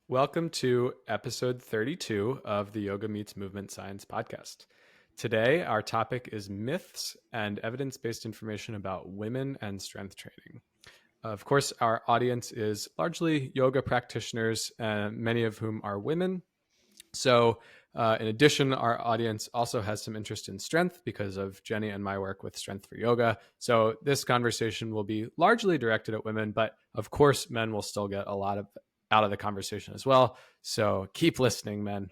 Welcome to episode 32 of the Yoga Meets Movement Science podcast. Today, our topic is myths and evidence-based information about women and strength training. Of course, our audience is largely yoga practitioners, many of whom are women. So, in addition, our audience also has some interest in strength because of Jenni and my work with Strength for Yoga. So, this conversation will be largely directed at women, but of course, men will still get a lot of out of the conversation as well. So, keep listening, men.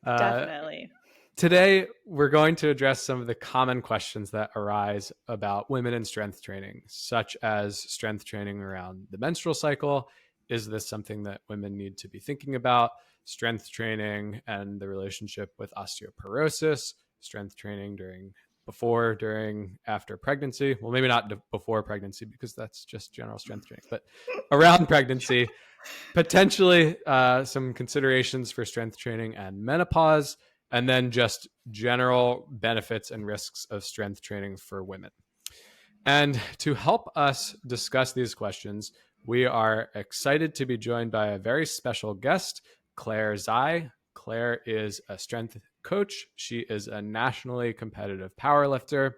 Definitely. Today, we're going to address some of the common questions that arise about women in strength training, such as strength training around the menstrual cycle. Is this something that women need to be thinking about? Strength training and the relationship with osteoporosis, strength training before, during, after pregnancy. Well, maybe not before pregnancy because that's just general strength training, but around pregnancy, potentially some considerations for strength training and menopause, and then just general benefits and risks of strength training for women. And to help us discuss these questions, we are excited to be joined by a very special guest, Claire Zai. Claire is a strength coach. She is a nationally competitive powerlifter.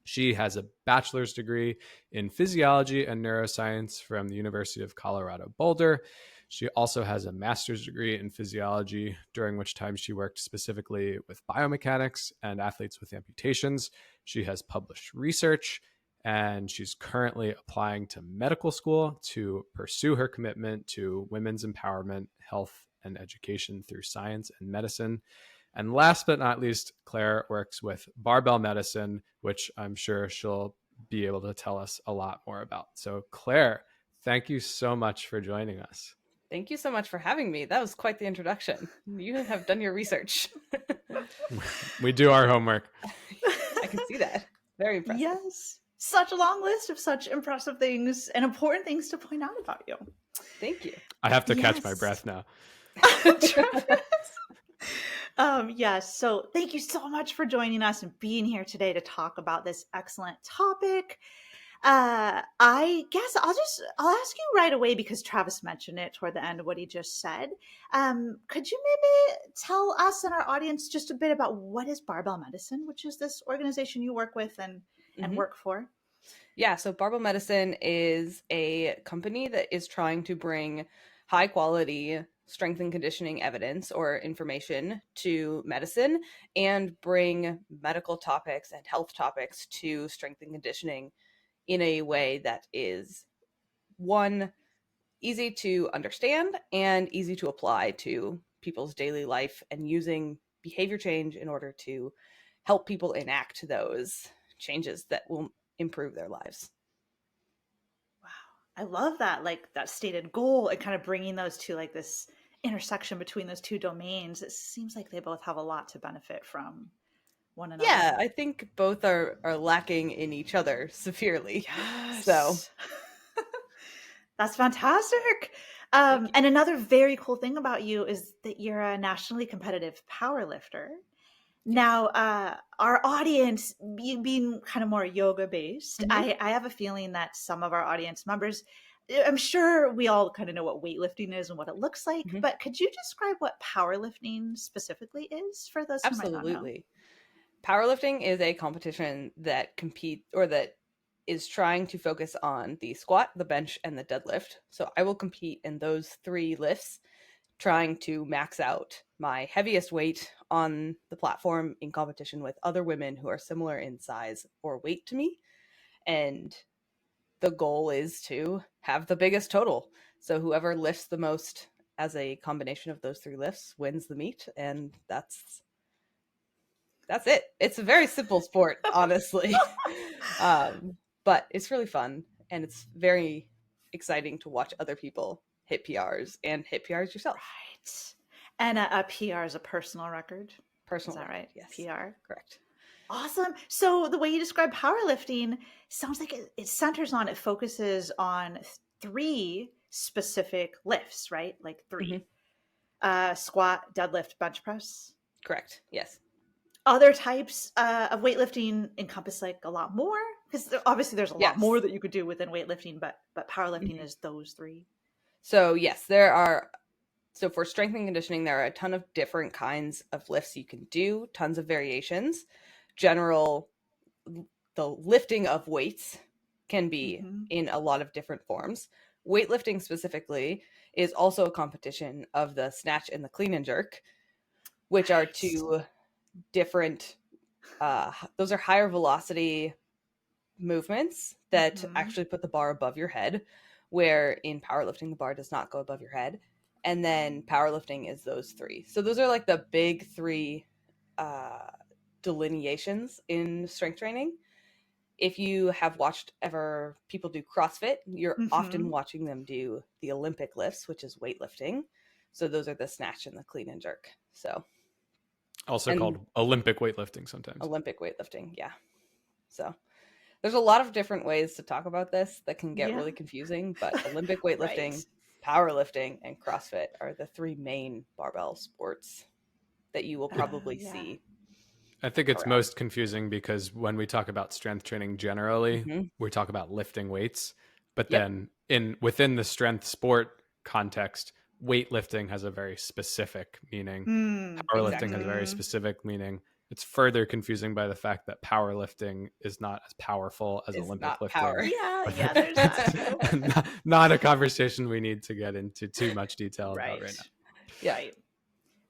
She has a bachelor's degree in physiology and neuroscience from the University of Colorado Boulder. She also has a master's degree in physiology, during which time she worked specifically with biomechanics and athletes with amputations. She has published research, and she's currently applying to medical school to pursue her commitment to women's empowerment, health, and education through science and medicine. And last but not least, Claire works with Barbell Medicine, which I'm sure she'll be able to tell us a lot more about. So, Claire, thank you so much for joining us. Thank you so much for having me. That was quite the introduction. You have done your research. We do our homework. I can see that. Very impressive. Yes. Such a long list of such impressive things and important things to point out about you. Thank you. I have to catch my breath now. Yes. So thank you so much for joining us and being here today to talk about this excellent topic. I guess I'll ask you right away because Travis mentioned it toward the end of what he just said. Could you maybe tell us and our audience just a bit about what is Barbell Medicine, which is this organization you work with and work for? Yeah, so Barbell Medicine is a company that is trying to bring high quality strength and conditioning evidence or information to medicine and bring medical topics and health topics to strength and conditioning in a way that is, one, easy to understand and easy to apply to people's daily life, and using behavior change in order to help people enact those changes that will improve their lives. Wow. I love that, like that stated goal and kind of bringing those to like this intersection between those two domains. It seems like they both have a lot to benefit from one another. Yeah, I think both are lacking in each other severely. Yes. So that's fantastic. And another very cool thing about you is that you're a nationally competitive powerlifter. Now, our audience being kind of more yoga based, I have a feeling that some of our audience members, I'm sure we all kind of know what weightlifting is and what it looks like, but could you describe what powerlifting specifically is for those who might not know? Absolutely. Powerlifting is a competition that is trying to focus on the squat, the bench, and the deadlift. So I will compete in those three lifts, trying to max out my heaviest weight on the platform in competition with other women who are similar in size or weight to me. And the goal is to have the biggest total. So whoever lifts the most as a combination of those three lifts wins the meet. And that's it. It's a very simple sport, honestly. But it's really fun, and it's very exciting to watch other people hit PRs and hit PRs yourself. Right. And a PR is a personal record. Personal. Is that right? Yes. PR. Correct. Awesome. So the way you describe powerlifting sounds like it focuses on three specific lifts, right? Like three. Squat, deadlift, bench press. Correct. Yes. Other types of weightlifting encompass like a lot more, because obviously there's a lot more that you could do within weightlifting, but powerlifting is those three. So yes, there are So for strength and conditioning, there are a ton of different kinds of lifts you can do, tons of variations. The lifting of weights can be in a lot of different forms. Weightlifting specifically is also a competition of the snatch and the clean and jerk, which are two different, those are higher velocity movements that actually put the bar above your head, where in powerlifting, the bar does not go above your head. And then powerlifting is those three. So those are like the big three delineations in strength training. If you have watched ever people do CrossFit, you're often watching them do the Olympic lifts, which is weightlifting. So those are the snatch and the clean and jerk. So also called Olympic weightlifting sometimes. Olympic weightlifting, yeah. So there's a lot of different ways to talk about this that can get really confusing, but Olympic weightlifting, powerlifting, and CrossFit are the three main barbell sports that you will probably see. I think it's most confusing because when we talk about strength training generally, we talk about lifting weights, but then within the strength sport context, weightlifting has a very specific meaning. Powerlifting has a very specific meaning. It's further confusing by the fact that powerlifting is not as powerful as Olympic lifting. Yeah, there's that. Not a conversation we need to get into too much detail about right now. Right.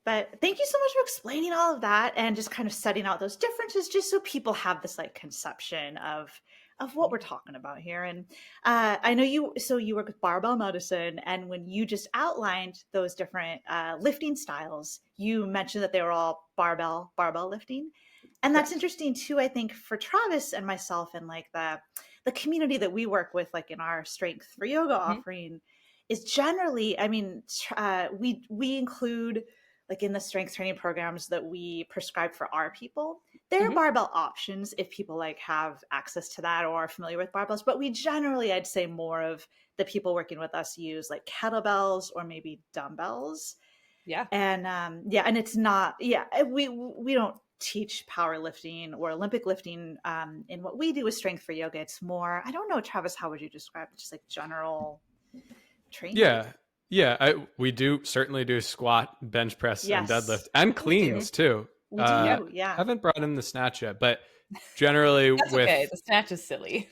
But thank you so much for explaining all of that and just kind of setting out those differences, just so people have this like conception of what we're talking about here. And I know you work with Barbell Medicine, and when you just outlined those different lifting styles, you mentioned that they were all barbell lifting. And that's interesting too, I think, for Travis and myself, and like the community that we work with, like in our Strength for Yoga offering, is generally, I mean, we include, like in the strength training programs that we prescribe for our people, there are barbell options if people like have access to that or are familiar with barbells. But we generally, I'd say more of the people working with us use like kettlebells or maybe dumbbells. Yeah. And and it's not, we don't teach powerlifting or Olympic lifting in what we do with Strength for Yoga. It's more, I don't know, Travis, how would you describe it? Just like general training? Yeah, we certainly do squat, bench press, and deadlift, and cleans too. We do, Haven't brought in the snatch yet, but generally okay. The snatch is silly.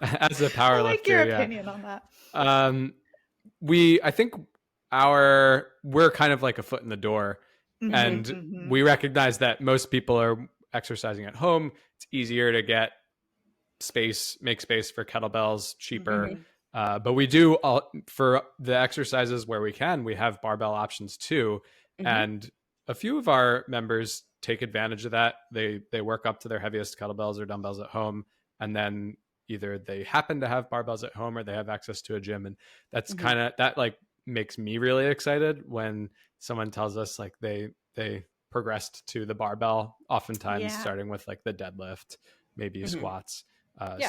As a powerlifter, I like your opinion on that. I think we're kind of like a foot in the door, and we recognize that most people are exercising at home. It's easier to get make space for kettlebells, cheaper. But we do for the exercises where we have barbell options too. And a few of our members take advantage of that. They work up to their heaviest kettlebells or dumbbells at home, and then either they happen to have barbells at home or they have access to a gym. And that's kind of, that like makes me really excited when someone tells us like they progressed to the barbell, oftentimes starting with like the deadlift, maybe squats.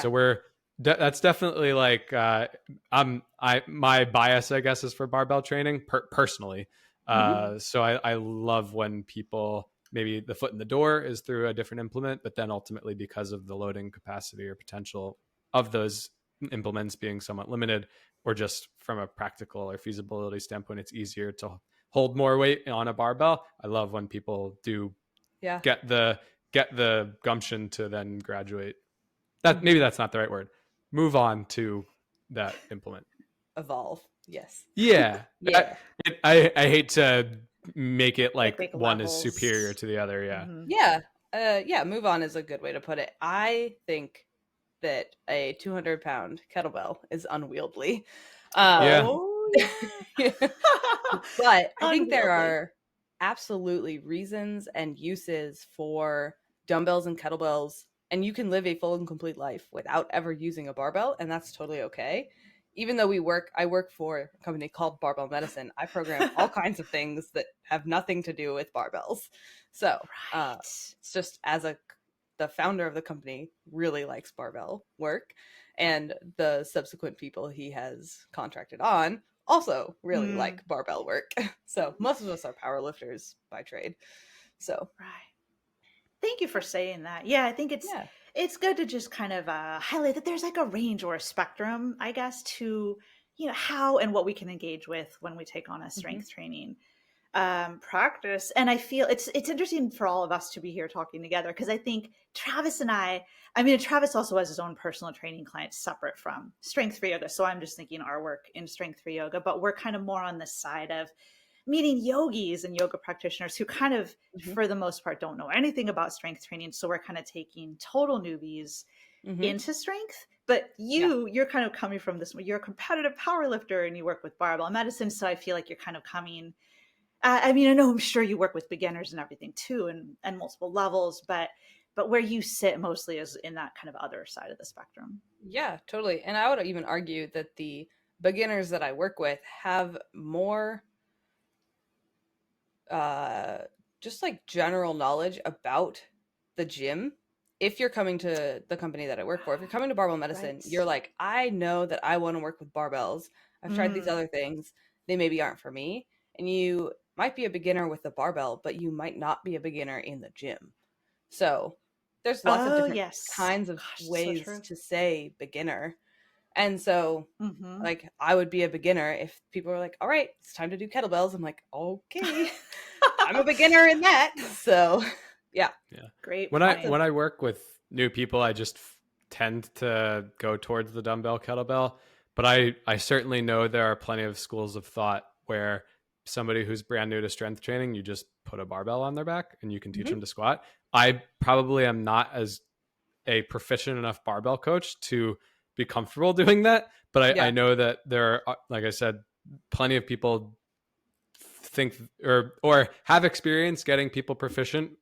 So that's definitely like my bias, I guess, is for barbell training personally. So I love when people, maybe the foot in the door is through a different implement, but then ultimately because of the loading capacity or potential of those implements being somewhat limited, or just from a practical or feasibility standpoint, it's easier to hold more weight on a barbell. I love when people do get the gumption to then graduate. Maybe that's not the right word. Move on to that implement. Evolve. Yes. Yeah. I hate to make it like one levels is superior to the other. Move on is a good way to put it. I think that a 200-pound kettlebell is unwieldy. But I think there are absolutely reasons and uses for dumbbells and kettlebells, and you can live a full and complete life without ever using a barbell, and that's totally okay. Even though I work for a company called Barbell Medicine. I program all kinds of things that have nothing to do with barbells. So it's just the founder of the company really likes barbell work, and the subsequent people he has contracted on also really like barbell work. So most of us are powerlifters by trade. So thank you for saying that. Yeah, I think it's good to just kind of highlight that there's like a range or a spectrum, I guess, to how and what we can engage with when we take on a strength training practice. And I feel it's interesting for all of us to be here talking together, because I think Travis and I mean, Travis also has his own personal training clients separate from strength for yoga. So I'm just thinking our work in strength for yoga, but we're kind of more on the side of meeting yogis and yoga practitioners who kind of, for the most part, don't know anything about strength training. So we're kind of taking total newbies into strength. But you're kind of coming from this, you're a competitive power lifter and you work with Barbell Medicine. So I feel like you're kind of coming, I mean, I know I'm sure you work with beginners and everything too, and multiple levels, but where you sit mostly is in that kind of other side of the spectrum. Yeah, totally. And I would even argue that the beginners that I work with have more just like general knowledge about the gym. If you're coming to the company that I work for, if you're coming to Barbell Medicine, you're like, I know that I want to work with barbells. I've tried these other things. They maybe aren't for me. And you might be a beginner with the barbell, but you might not be a beginner in the gym. So there's lots of different kinds of ways to say beginner. And so like I would be a beginner if people were like, all right, it's time to do kettlebells. I'm like, okay, I'm a beginner in that. So yeah. Great. When I work with new people, I just tend to go towards the dumbbell kettlebell, but I certainly know there are plenty of schools of thought where somebody who's brand new to strength training, you just put a barbell on their back and you can teach them to squat. I probably am not as a proficient enough barbell coach to be comfortable doing that, but I know that there are, like I said, plenty of people think or have experience getting people proficient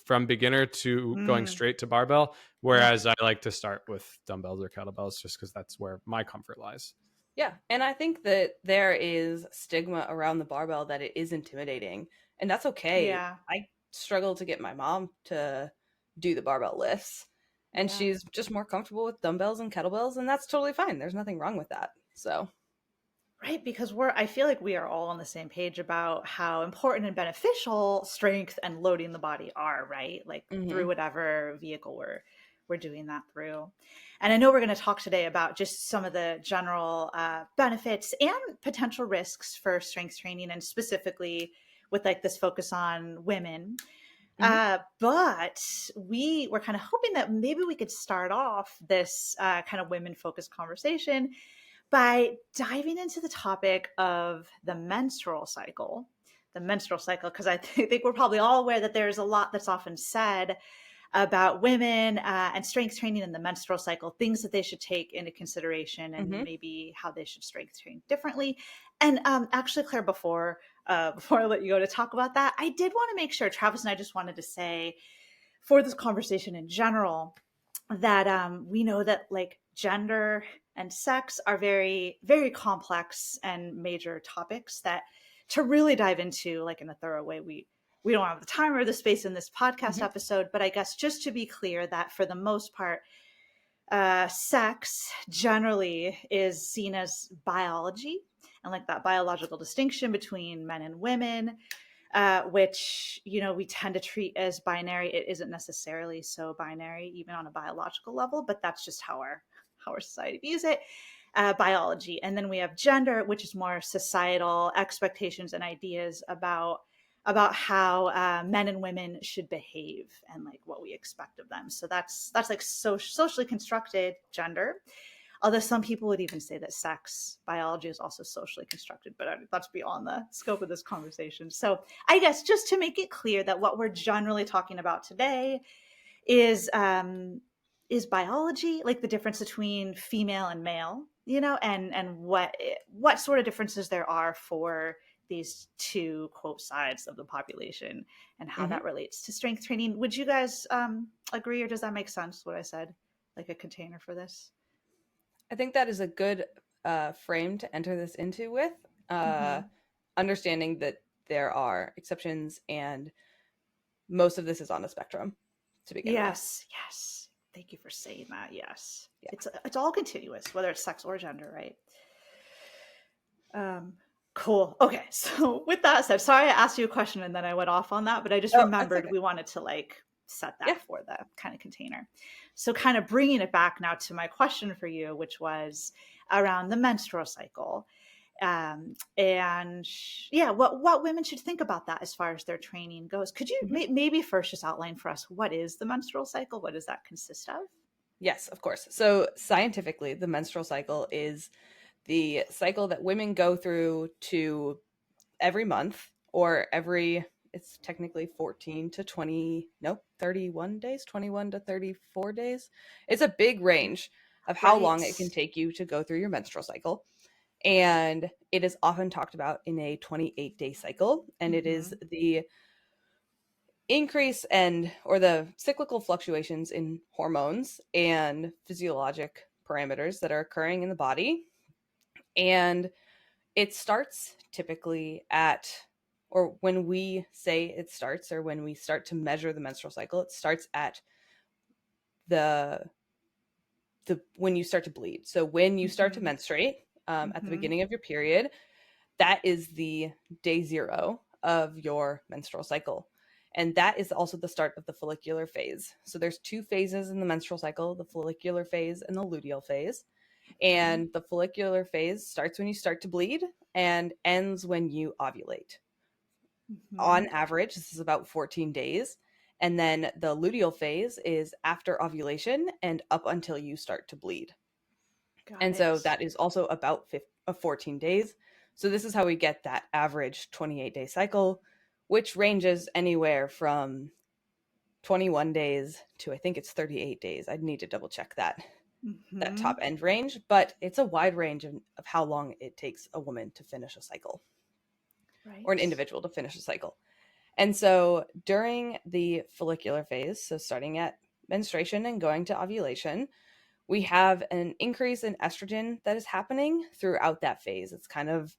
from beginner to going straight to barbell, whereas I like to start with dumbbells or kettlebells just because that's where my comfort lies. Yeah, and I think that there is stigma around the barbell that it is intimidating, and that's okay. Yeah. I struggle to get my mom to do the barbell lifts, and she's just more comfortable with dumbbells and kettlebells, and that's totally fine. There's nothing wrong with that. So right, because I feel like we are all on the same page about how important and beneficial strength and loading the body are, right? Like through whatever vehicle we're doing that through. And I know we're going to talk today about just some of the general benefits and potential risks for strength training, and specifically with like this focus on women. But we were kind of hoping that maybe we could start off this kind of women-focused conversation by diving into the topic of the menstrual cycle. Because I think we're probably all aware that there's a lot that's often said about women and strength training in the menstrual cycle, things that they should take into consideration, and maybe how they should strength train differently. And actually, Claire, before I let you go to talk about that, I did want to make sure, Travis and I just wanted to say, for this conversation in general, that we know that like gender and sex are very, very complex and major topics that to really dive into like in a thorough way, we don't have the time or the space in this podcast episode. But I guess just to be clear that for the most part, sex generally is seen as biology and like that biological distinction between men and women, which, we tend to treat as binary. It isn't necessarily so binary, even on a biological level, but that's just how our society views it. Biology. And then we have gender, which is more societal expectations and ideas about how men and women should behave and like what we expect of them. So that's like socially constructed gender. Although some people would even say that sex biology is also socially constructed, but that's beyond the scope of this conversation. So I guess just to make it clear that what we're generally talking about today is biology, like the difference between female and male, and what sort of differences there are for these two quote sides of the population and how that relates to strength training. Would you guys agree, or does that make sense what I said, like a container for this? I think that is a good frame to enter this into with understanding that there are exceptions and most of this is on a spectrum to begin with. Yes. Thank you for saying that. Yes. Yeah. It's all continuous, whether it's sex or gender, right? Cool. Okay. So with that said, sorry I asked you a question and then I went off on that, but I just remembered we wanted to like set that for the kind of container. So kind of bringing it back now to my question for you, which was around the menstrual cycle. And yeah, what women should think about that as far as their training goes. Could you maybe first just outline for us, what is the menstrual cycle? What does that consist of? Yes, of course. So scientifically, the menstrual cycle is the cycle that women go through to every month, or it's technically 14 to 31 days, 21 to 34 days. It's a big range of how long it can take you to go through your menstrual cycle. And it is often talked about in a 28-day cycle. And it is the increase or the cyclical fluctuations in hormones and physiologic parameters that are occurring in the body. And it starts typically or when we say it starts, or when we start to measure the menstrual cycle, it starts at when you start to bleed. So when you start to menstruate, at the beginning of your period, that is the day 0 of your menstrual cycle. And that is also the start of the follicular phase. So there's 2 phases in the menstrual cycle, the follicular phase and the luteal phase. And the follicular phase starts when you start to bleed and ends when you ovulate. On average, this is about 14 days. And then the luteal phase is after ovulation and up until you start to bleed. So that is also about 14 days. So this is how we get that average 28-day cycle, which ranges anywhere from 21 days to, I think it's 38 days. I'd need to double check that top end range, but it's a wide range of how long it takes a woman to finish a cycle, or an individual to finish a cycle. And so during the follicular phase, so starting at menstruation and going to ovulation, we have an increase in estrogen that is happening throughout that phase. It's kind of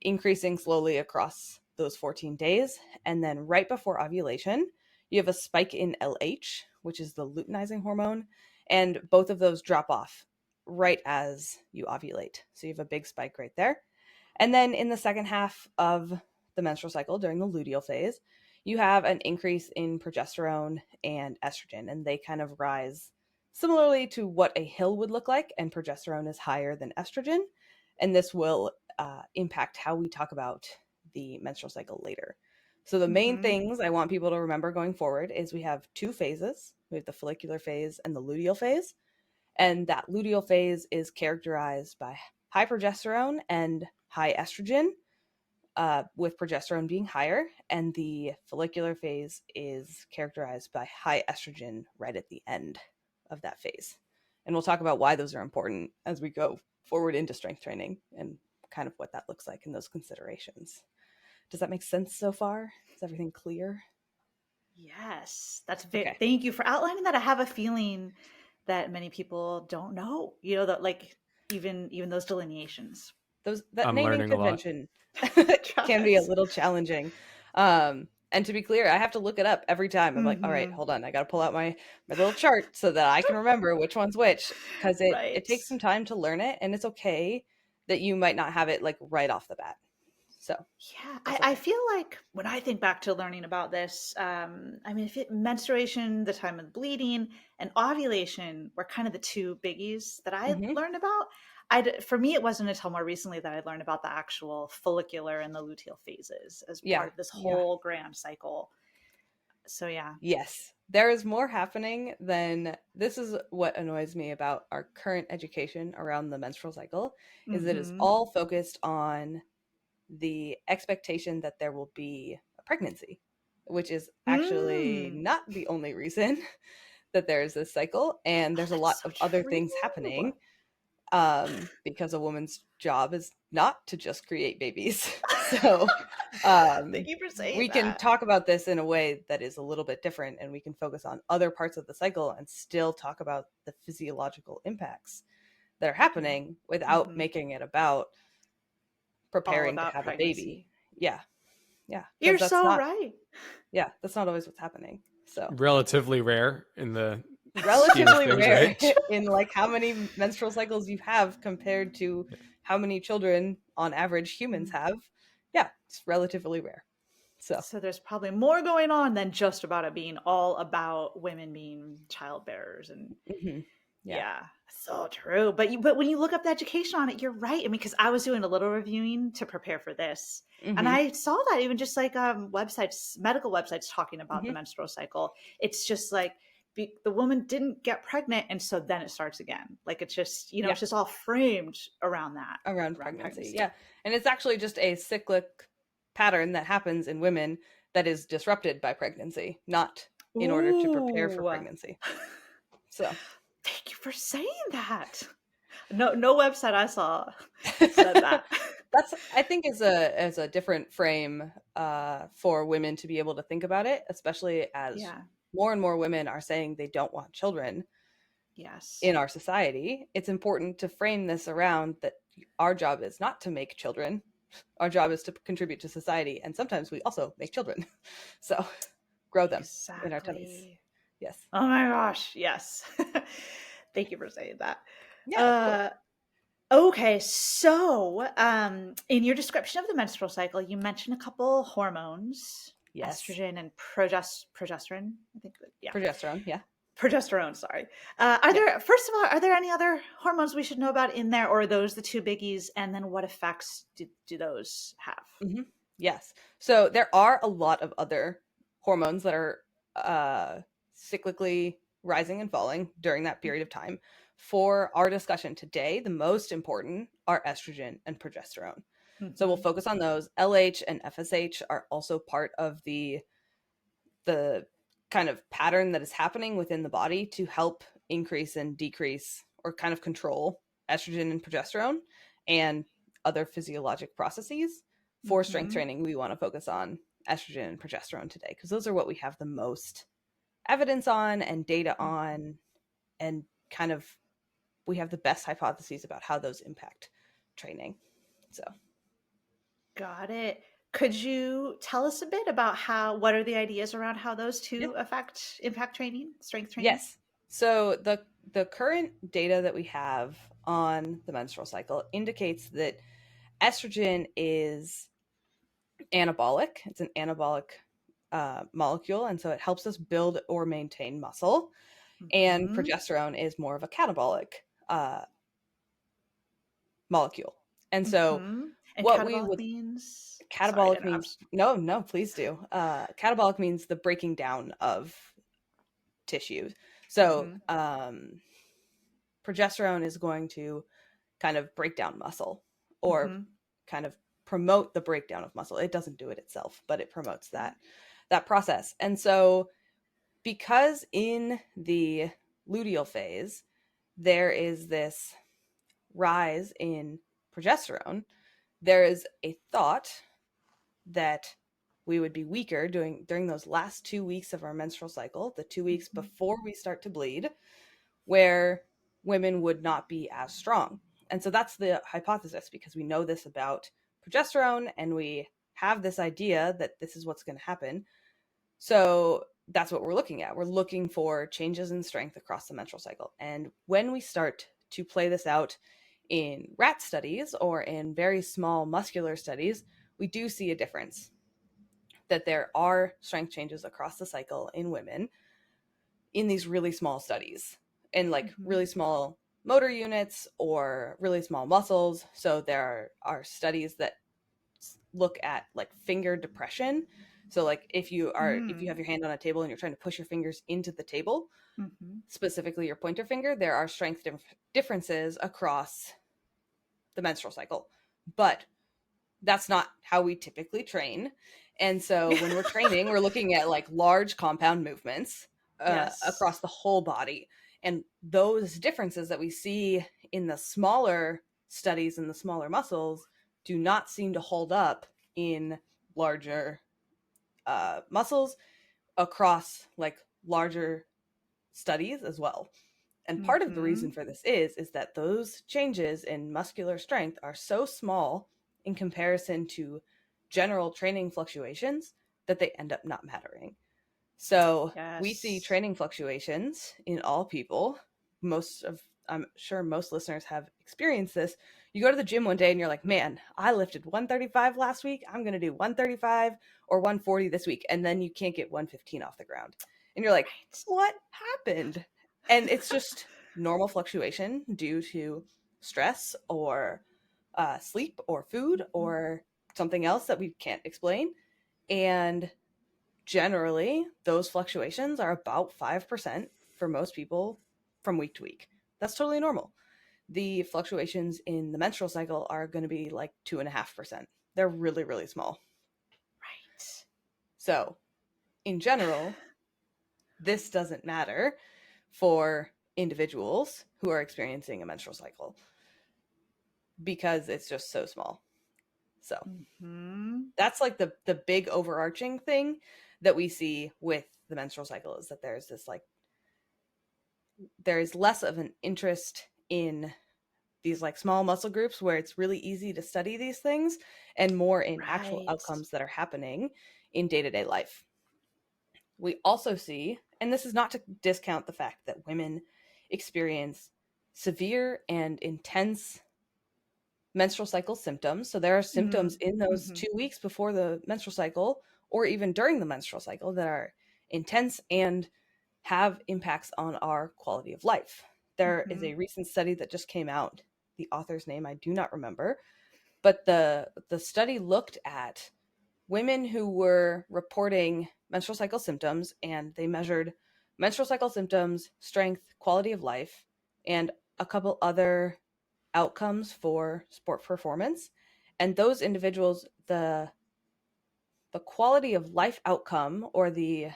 increasing slowly across those 14 days. And then right before ovulation, you have a spike in LH, which is the luteinizing hormone. And both of those drop off right as you ovulate. So you have a big spike right there. And then in the second half of the menstrual cycle, during the luteal phase, you have an increase in progesterone and estrogen, and they kind of rise similarly to what a hill would look like, and progesterone is higher than estrogen. And this will impact how we talk about the menstrual cycle later. So the main things I want people to remember going forward is we have 2 phases. We have the follicular phase and the luteal phase. And that luteal phase is characterized by high progesterone and high estrogen, with progesterone being higher. And the follicular phase is characterized by high estrogen right at the end of that phase. And we'll talk about why those are important as we go forward into strength training and kind of what that looks like in those considerations. Does that make sense so far? Is everything clear? Yes, that's okay. Thank you for outlining that. I have a feeling that many people don't know, that like even those delineations. That naming convention can be a little challenging. And to be clear, I have to look it up every time. I'm like, all right, hold on. I got to pull out my little chart so that I can remember which one's which, because it takes some time to learn it, and it's okay that you might not have it like right off the bat. So yeah, I feel like when I think back to learning about this, menstruation, the time of bleeding, and ovulation were kind of the 2 biggies that I learned about. For me, it wasn't until more recently that I learned about the actual follicular and the luteal phases as part of this whole grand cycle. So yeah. Yes, there is more happening than this. Is what annoys me about our current education around the menstrual cycle is that it's all focused on the expectation that there will be a pregnancy, which is actually not the only reason that there's this cycle. And there's a lot of other things happening, because a woman's job is not to just create babies. So thank you for saying we can talk about this in a way that is a little bit different, and we can focus on other parts of the cycle and still talk about the physiological impacts that are happening without making it about preparing to have pregnancy. A baby. Yeah. You're so right. Yeah, that's not always what's happening. So relatively rare in the relatively rare in like how many menstrual cycles you have compared to how many children on average humans have. Yeah, it's relatively rare. So there's probably more going on than just about it being all about women being childbearers and yeah, so true. But when you look up the education on it, you're right. I mean, because I was doing a little reviewing to prepare for this, and I saw that even just like websites, medical websites talking about the menstrual cycle. It's just like the woman didn't get pregnant, and so then it starts again. Like it's just it's just all framed around that, around pregnancy. Yeah, and it's actually just a cyclic pattern that happens in women that is disrupted by pregnancy, not in order to prepare for pregnancy. So thank you for saying that. No website I saw said that. That's, I think, is a different frame for women to be able to think about it, especially as more and more women are saying they don't want children. Yes. In our society, it's important to frame this around that our job is not to make children. Our job is to contribute to society, and sometimes we also make children. So grow them in our tummies. Yes. Oh my gosh, yes. Thank you for saying that. Yeah. Okay, so in your description of the menstrual cycle, you mentioned a couple hormones, estrogen and progesterone. I think, progesterone. Yeah. Progesterone, sorry. First of all, are there any other hormones we should know about in there, or are those the two biggies? And then what effects do those have? Yes. So there are a lot of other hormones that are cyclically rising and falling during that period of time. For our discussion today, the most important are estrogen and progesterone. So we'll focus on those. LH and FSH are also part of the kind of pattern that is happening within the body to help increase and decrease or kind of control estrogen and progesterone and other physiologic processes. For strength training, we want to focus on estrogen and progesterone today because those are what we have the most evidence on and data on, and kind of we have the best hypotheses about how those impact training. So got it. Could you tell us a bit about what are the ideas around how those two impact training, strength training? Yes. So the current data that we have on the menstrual cycle indicates that estrogen is anabolic. It's an anabolic molecule, and so it helps us build or maintain muscle. And progesterone is more of a catabolic molecule. And so and what catabolic means? Catabolic means no, please do. Catabolic means the breaking down of tissue. So progesterone is going to kind of break down muscle or kind of promote the breakdown of muscle. It doesn't do it itself, but it promotes that process. And so because in the luteal phase, there is this rise in progesterone, there is a thought that we would be weaker during those last 2 weeks of our menstrual cycle, the 2 weeks before we start to bleed, where women would not be as strong. And so that's the hypothesis, because we know this about progesterone and we have this idea that this is what's going to happen. So that's what we're looking at. We're looking for changes in strength across the menstrual cycle. And when we start to play this out in rat studies or in very small muscular studies, we do see a difference, that there are strength changes across the cycle in women in these really small studies, in like really small motor units or really small muscles. So there are studies that look at like finger depression. So like if you have your hand on a table and you're trying to push your fingers into the table, specifically your pointer finger, there are strength differences across the menstrual cycle. But that's not how we typically train. And so when we're training, we're looking at like large compound movements across the whole body. And those differences that we see in the smaller studies and the smaller muscles do not seem to hold up in larger muscles across like larger studies as well. And part of the reason for this is that those changes in muscular strength are so small in comparison to general training fluctuations that they end up not mattering. So we see training fluctuations in all people. I'm sure most listeners have experienced this. You go to the gym one day and you're like, man, I lifted 135 last week. I'm going to do 135 or 140 this week. And then you can't get 115 off the ground. And you're like, what happened? And it's just normal fluctuation due to stress or sleep or food or something else that we can't explain. And generally, those fluctuations are about 5% for most people from week to week. That's totally normal. The fluctuations in the menstrual cycle are going to be like 2.5%. They're really, really small. Right. So, in general, this doesn't matter for individuals who are experiencing a menstrual cycle because it's just so small. So, that's like the big overarching thing that we see with the menstrual cycle is that there's this like, there is less of an interest in these like small muscle groups where it's really easy to study these things and more in actual outcomes that are happening in day-to-day life. We also see, and this is not to discount the fact that women experience severe and intense menstrual cycle symptoms. So there are symptoms in those 2 weeks before the menstrual cycle or even during the menstrual cycle that are intense and have impacts on our quality of life. There is a recent study that just came out. The author's name I do not remember, but the study looked at women who were reporting menstrual cycle symptoms, and they measured menstrual cycle symptoms, strength, quality of life, and a couple other outcomes for sport performance. And those individuals, the quality of life outcome or the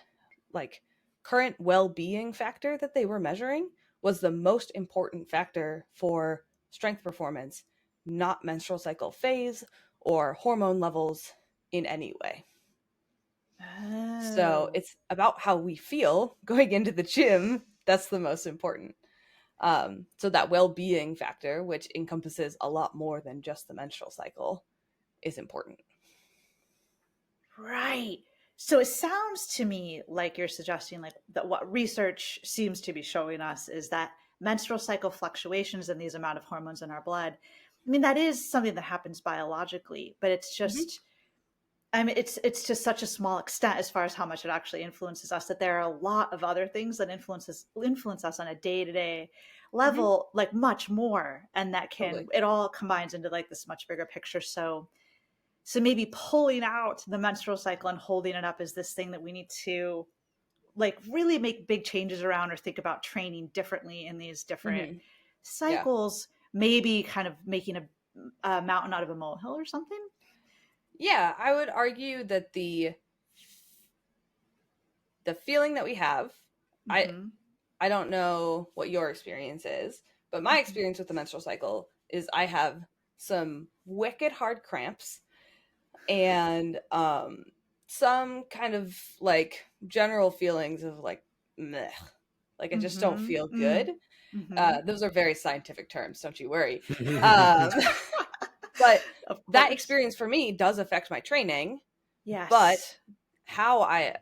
like current well-being factor that they were measuring was the most important factor for strength performance, not menstrual cycle phase or hormone levels in any way. So it's about how we feel going into the gym. That's the most important. So that well-being factor, which encompasses a lot more than just the menstrual cycle, is important. Right. So it sounds to me like you're suggesting like that what research seems to be showing us is that menstrual cycle fluctuations and these amount of hormones in our blood, I mean, that is something that happens biologically, but it's just, I mean, it's to such a small extent as far as how much it actually influences us, that there are a lot of other things that influence us on a day-to-day level, like much more. And that can, it all combines into like this much bigger picture. So maybe pulling out the menstrual cycle and holding it up is this thing that we need to like really make big changes around or think about training differently in these different cycles, maybe kind of making a mountain out of a molehill or something. Yeah, I would argue that the feeling that we have, I don't know what your experience is, but my experience with the menstrual cycle is I have some wicked hard cramps and some kind of like general feelings of like meh. Like I just don't feel good. Those are very scientific terms, don't you worry. But that experience for me does affect my training. Yes. But how I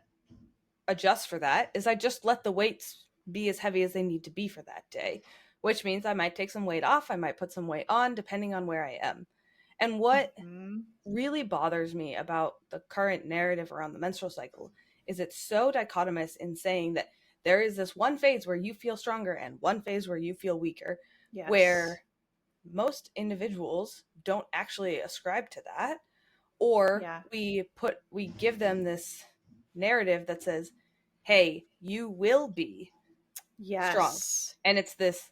adjust for that is I just let the weights be as heavy as they need to be for that day, which means I might take some weight off. I might put some weight on depending on where I am. And what really bothers me about the current narrative around the menstrual cycle is it's so dichotomous in saying that there is this one phase where you feel stronger and one phase where you feel weaker, where most individuals don't actually ascribe to that, or we give them this narrative that says, hey, you will be strong. And it's this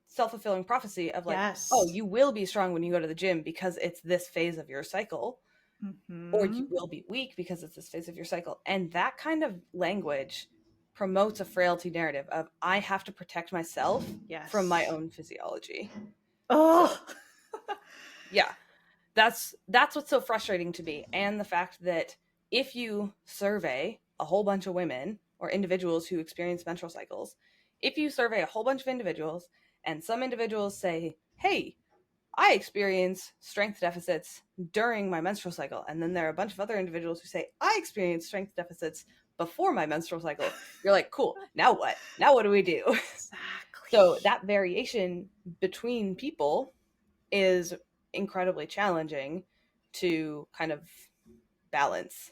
self-fulfilling prophecy of like, oh, you will be strong when you go to the gym because it's this phase of your cycle, or you will be weak because it's this phase of your cycle. And that kind of language promotes a frailty narrative of I have to protect myself from my own physiology. So, yeah, that's what's so frustrating to me. And the fact that if you survey a whole bunch of women or individuals who experience menstrual cycles, if you survey a whole bunch of individuals and some individuals say, hey, I experience strength deficits during my menstrual cycle, and then there are a bunch of other individuals who say, I experience strength deficits before my menstrual cycle, you're like, cool, now what? Now what do we do? Exactly. So that variation between people is incredibly challenging to kind of balance.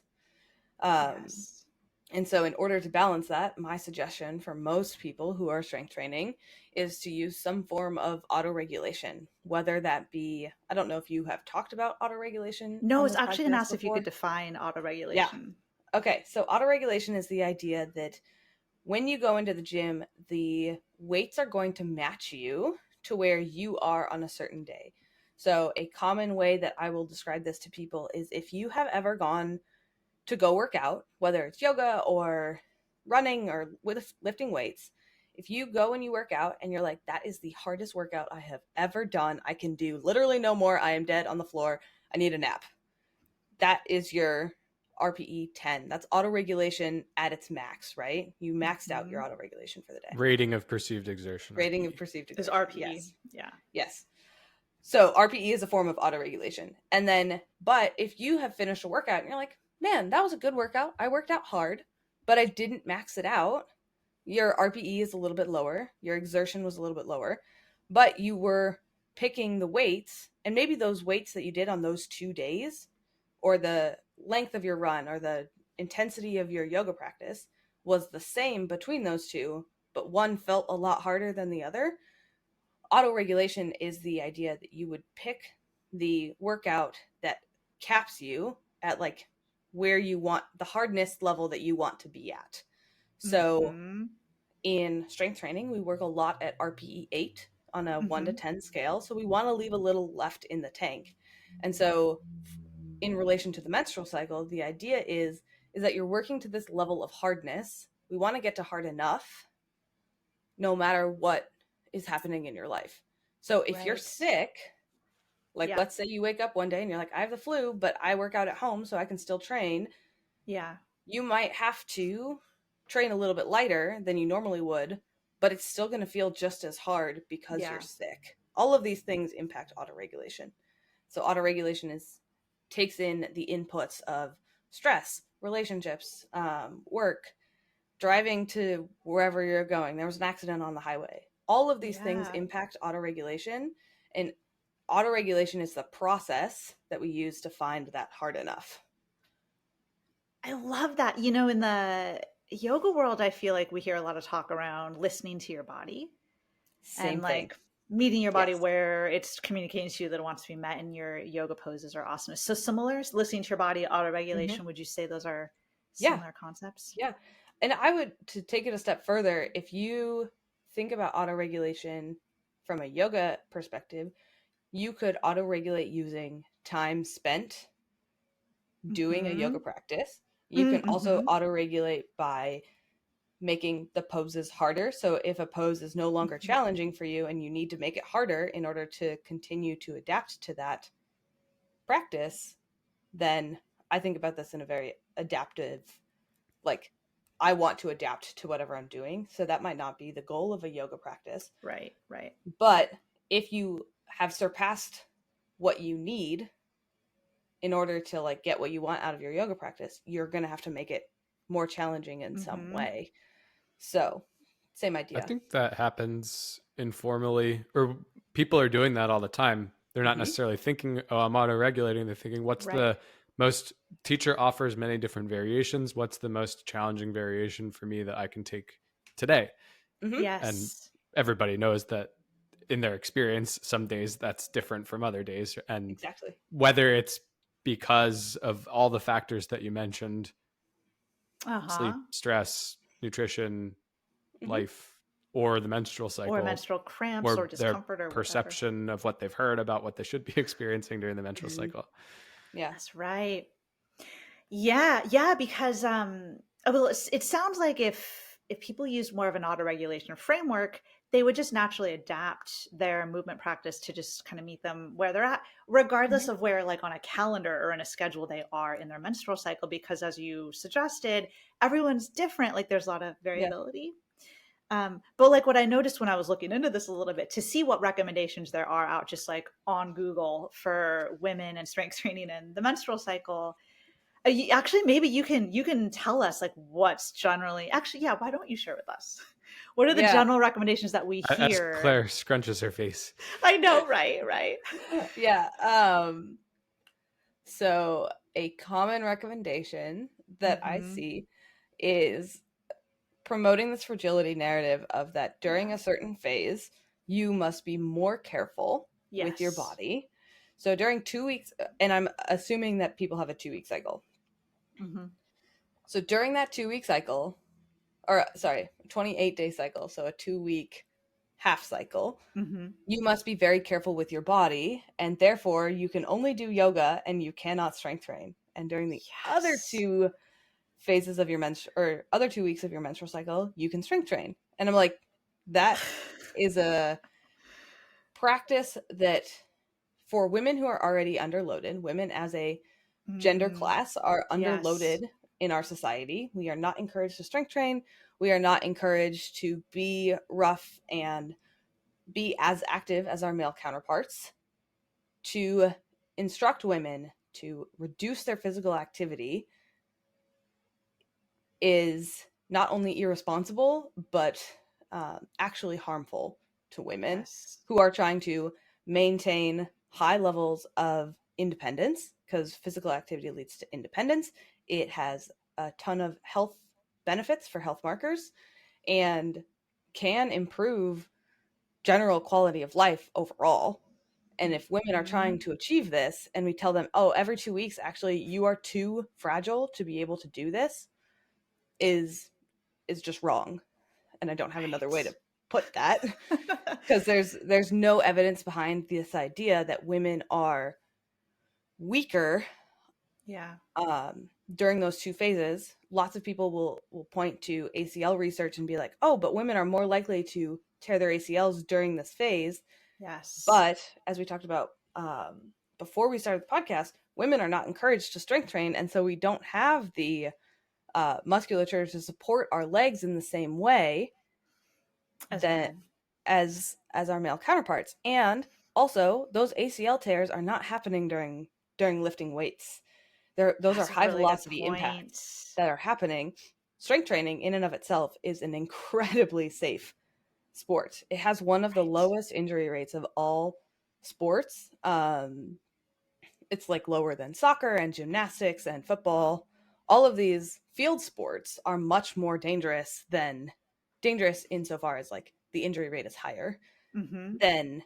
Yes. And so in order to balance that, my suggestion for most people who are strength training is to use some form of autoregulation, whether that be, I don't know if you have talked about autoregulation No, on it's this actually going to podcast ask if you could before. define Yeah. autoregulation. Okay. So autoregulation is the idea that when you go into the gym, the weights are going to match you to where you are on a certain day. So a common way that I will describe this to people is if you have ever gone to go work out, whether it's yoga or running or with lifting weights, if you go and you work out and you're like, that is the hardest workout I have ever done, I can do literally no more, I am dead on the floor, I need a nap. That is your RPE 10. That's autoregulation at its max, right? You maxed out your autoregulation for the day. Rating of perceived exertion. Rating RPE. of perceived Is exertion. RPE. Yes. Yeah. Yes. So RPE is a form of autoregulation. And then, but if you have finished a workout and you're like, man, that was a good workout. I worked out hard, but I didn't max it out. Your RPE is a little bit lower. Your exertion was a little bit lower, but you were picking the weights, and maybe those weights that you did on those 2 days, or the length of your run, or the intensity of your yoga practice was the same between those two, but one felt a lot harder than the other. Autoregulation is the idea that you would pick the workout that caps you at like where you want the hardness level that you want to be at. So in strength training, we work a lot at RPE 8 on a 1 to 10 scale. So we want to leave a little left in the tank. And so in relation to the menstrual cycle, the idea is that you're working to this level of hardness. We want to get to hard enough no matter what is happening in your life. So if you're sick, like let's say you wake up one day and you're like, I have the flu, but I work out at home so I can still train. Yeah. You might have to train a little bit lighter than you normally would, but it's still going to feel just as hard because you're sick. All of these things impact autoregulation. So autoregulation takes in the inputs of stress, relationships, work, driving to wherever you're going. There was an accident on the highway. All of these things impact autoregulation, and autoregulation is the process that we use to find that hard enough. I love that. You know, in the yoga world, I feel like we hear a lot of talk around listening to your body. Same and thing. Like meeting your body where it's communicating to you that it wants to be met in your yoga poses or asanas. So similar, listening to your body, autoregulation, would you say those are similar concepts? Yeah. And I would, to take it a step further, if you think about autoregulation from a yoga perspective, you could autoregulate using time spent doing a yoga practice. You can also autoregulate by making the poses harder. So if a pose is no longer challenging for you and you need to make it harder in order to continue to adapt to that practice, then I think about this in a very adaptive, like, I want to adapt to whatever I'm doing. So that might not be the goal of a yoga practice. Right. But if you have surpassed what you need in order to like get what you want out of your yoga practice, you're going to have to make it more challenging in some way. So same idea. I think that happens informally, or people are doing that all the time. They're not necessarily thinking, oh, I'm auto-regulating. They're thinking, what's the most, teacher offers many different variations. What's the most challenging variation for me that I can take today? Yes. And everybody knows that in their experience, some days that's different from other days. And whether it's because of all the factors that you mentioned, sleep, stress, nutrition, life, or the menstrual cycle, or menstrual cramps, or discomfort, or perception whatever of what they've heard about what they should be experiencing during the menstrual cycle. Yeah, that's right. Yeah, because well, it sounds like if people use more of an autoregulation framework, they would just naturally adapt their movement practice to just kind of meet them where they're at, regardless of where, like on a calendar or in a schedule, they are in their menstrual cycle. Because as you suggested, everyone's different. Like there's a lot of variability. But like what I noticed when I was looking into this a little bit to see what recommendations there are out just like on Google for women and strength training and the menstrual cycle. Actually, maybe you can tell us like what's generally, actually, yeah, why don't you share with us What are the Yeah. general recommendations that we As hear? Claire scrunches her face. I know, right. Yeah. So a common recommendation that I Mhm. see is promoting this fragility narrative of that during Yeah. a certain phase, you must be more careful with your Yes. body. So during 2 weeks, and I'm assuming that people have a 2 week cycle. Mhm. So during that 2 week cycle, or sorry, 28-day cycle, so a 2 week half cycle, Mhm. you must be very careful with your body, and therefore you can only do yoga and you cannot strength train. And during the other Yes. 2 phases of your or other 2 weeks of your menstrual cycle, you can strength train. And I'm like, that is a practice that for women who are already underloaded, women as a gender Mm. class are Yes. underloaded in our society. We are not encouraged to strength train. We are not encouraged to be rough and be as active as our male counterparts. To instruct women to reduce their physical activity is not only irresponsible, but actually harmful to women Yes. who are trying to maintain high levels of independence, because physical activity leads to independence. It has a ton of health benefits for health markers and can improve general quality of life overall. And if women are trying Mhm. to achieve this and we tell them, oh, every 2 weeks, actually, you are too fragile to be able to do this, is just wrong. And I don't have another way to put that, Right. because there's no evidence behind this idea that women are weaker Yeah. during those 2 phases. Lots of people will point to ACL research and be like, oh, but women are more likely to tear their ACLs during this phase. Yes. But as we talked about before we started the podcast, women are not encouraged to strength train, and so we don't have the musculature to support our legs in the same way As that women. as our male counterparts. And also, those ACL tears are not happening during lifting weights. Those are That's a high really good velocity point. impacts that are happening. Strength training in and of itself is an incredibly safe sport. It has one of the Right. lowest injury rates of all sports. It's like lower than soccer and gymnastics and football. All of these field sports are much more dangerous insofar as like the injury rate is higher Mm-hmm. than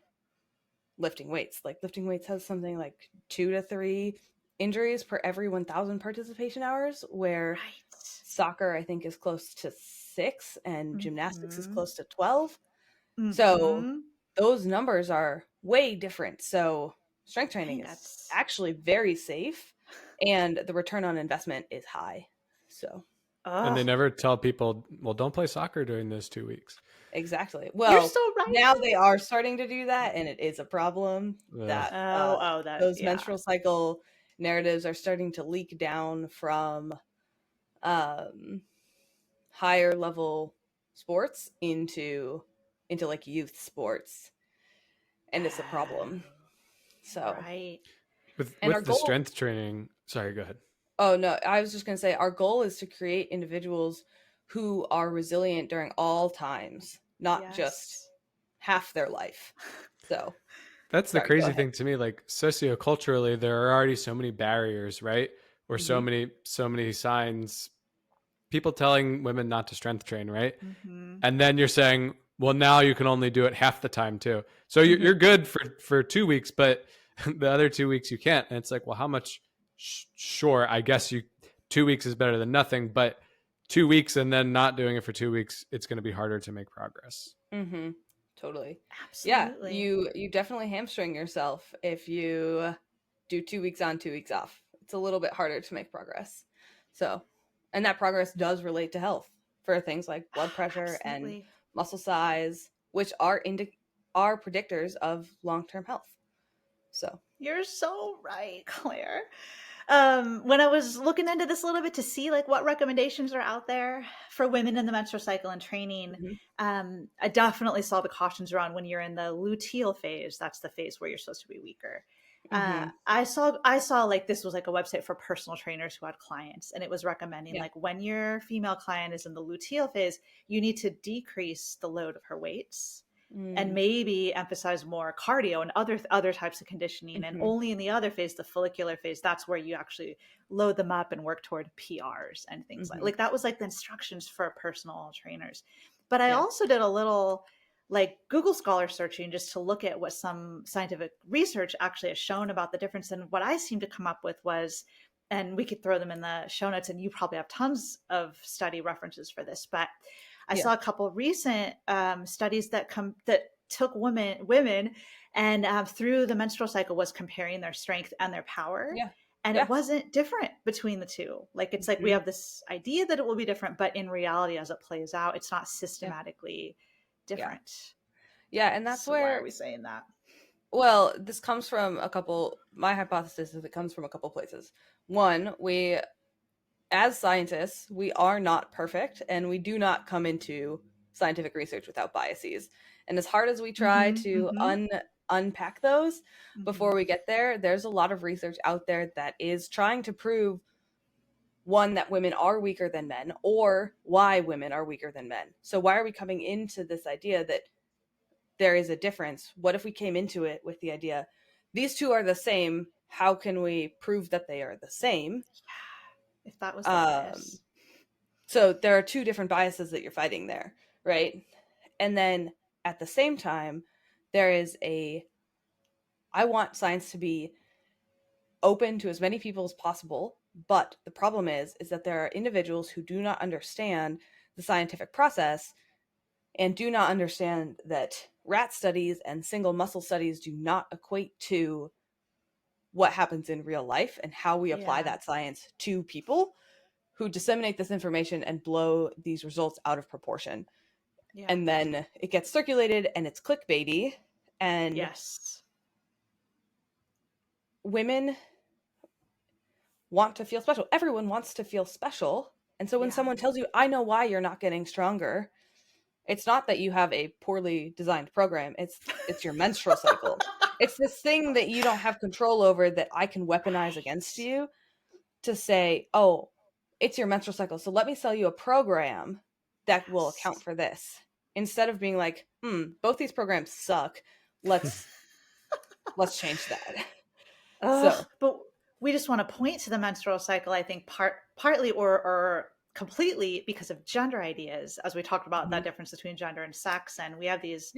lifting weights. Like lifting weights has something like 2 to 3 injuries per every 1,000 participation hours, where Right. soccer I think is close to 6 and gymnastics is Mm-hmm. close to 12. So Mm-hmm. those numbers are way different. So strength I training think is that's actually very safe and the return on investment is high. So And they oh, never tell people, well, don't play soccer during those 2 weeks. exactly. you're Well, so right. now they are starting to do that, and it is a problem Ugh. that That those yeah. menstrual cycle narratives are starting to leak down from um, higher level sports into like youth sports, and it's a problem. So, Right. and our With the goal. strength training, sorry, go ahead. Oh no, I was just going to say our goal is to create individuals who are resilient during all times, not just Yes. half their life. So, That's the sorry, go crazy ahead. thing to me. Like socioculturally, there are already so many barriers, right? Or Mm-hmm. so many signs. People telling women not to strength train, right? Mm-hmm. And then you're saying, well, now you can only do it half the time too. So Mm-hmm. you're good for 2 weeks, but the other 2 weeks you can't. And it's like, well, how much? Sure, I guess 2 weeks is better than nothing, but 2 weeks and then not doing it for 2 weeks, it's going to be harder to make progress. Mm-hmm. Totally. Yeah, Absolutely. you definitely hamstring yourself if you do 2 weeks on, 2 weeks off. It's a little bit harder to make progress. So, and that progress does relate to health for things like blood pressure and Absolutely. muscle size, which are predictors of long-term health. So, You're so right, Claire. When I was looking into this a little bit to see like what recommendations are out there for women in the menstrual cycle and training, mhm. I definitely saw the cautions around when you're in the luteal phase. That's the phase where you're supposed to be weaker. I saw like this was like a website for personal trainers who had clients, and it was recommending like when your female client is in the luteal phase, you need to decrease the load of her weights and maybe emphasize more cardio and other types of conditioning. And only in the other phase, the follicular phase, that's where you actually load them up and work toward PRs and things like that was like the instructions for personal trainers. But I also did a little like Google Scholar searching just to look at what some scientific research actually has shown about the difference. And what I seemed to come up with was, and we could throw them in the show notes, and you probably have tons of study references for this, but I saw a couple of recent studies that took women and through the menstrual cycle was comparing their strength and their power. And it wasn't different between the two. Like, it's like we have this idea that it will be different, but in reality, as it plays out, it's not systematically different. And that's where, why are we saying that? Well, this comes from my hypothesis is it comes from a couple places. One, we, as scientists, we are not perfect, and we do not come into scientific research without biases. And as hard as we try to unpack those before we get there, there's a lot of research out there that is trying to prove, one, that women are weaker than men, or why women are weaker than men. So why are we coming into this idea that there is a difference? What if we came into it with the idea, these two are the same, how can we prove that they are the same? If that was the bias. So there are two different biases that you're fighting there, right? And then at the same time, there is I want science to be open to as many people as possible, but the problem is that there are individuals who do not understand the scientific process and do not understand that rat studies and single muscle studies do not equate to what happens in real life and how we apply that science to people who disseminate this information and blow these results out of proportion. And then it gets circulated and it's clickbaity. And women want to feel special. Everyone wants to feel special. And so when someone tells you, I know why you're not getting stronger, it's not that you have a poorly designed program. It's your menstrual cycle. It's this thing that you don't have control over that I can weaponize against you to say, oh, it's your menstrual cycle, so let me sell you a program that will account for this. Instead of being like, both these programs suck. Let's change that. But we just want to point to the menstrual cycle, I think, partly or completely because of gender ideas, as we talked about that difference between gender and sex. And we have these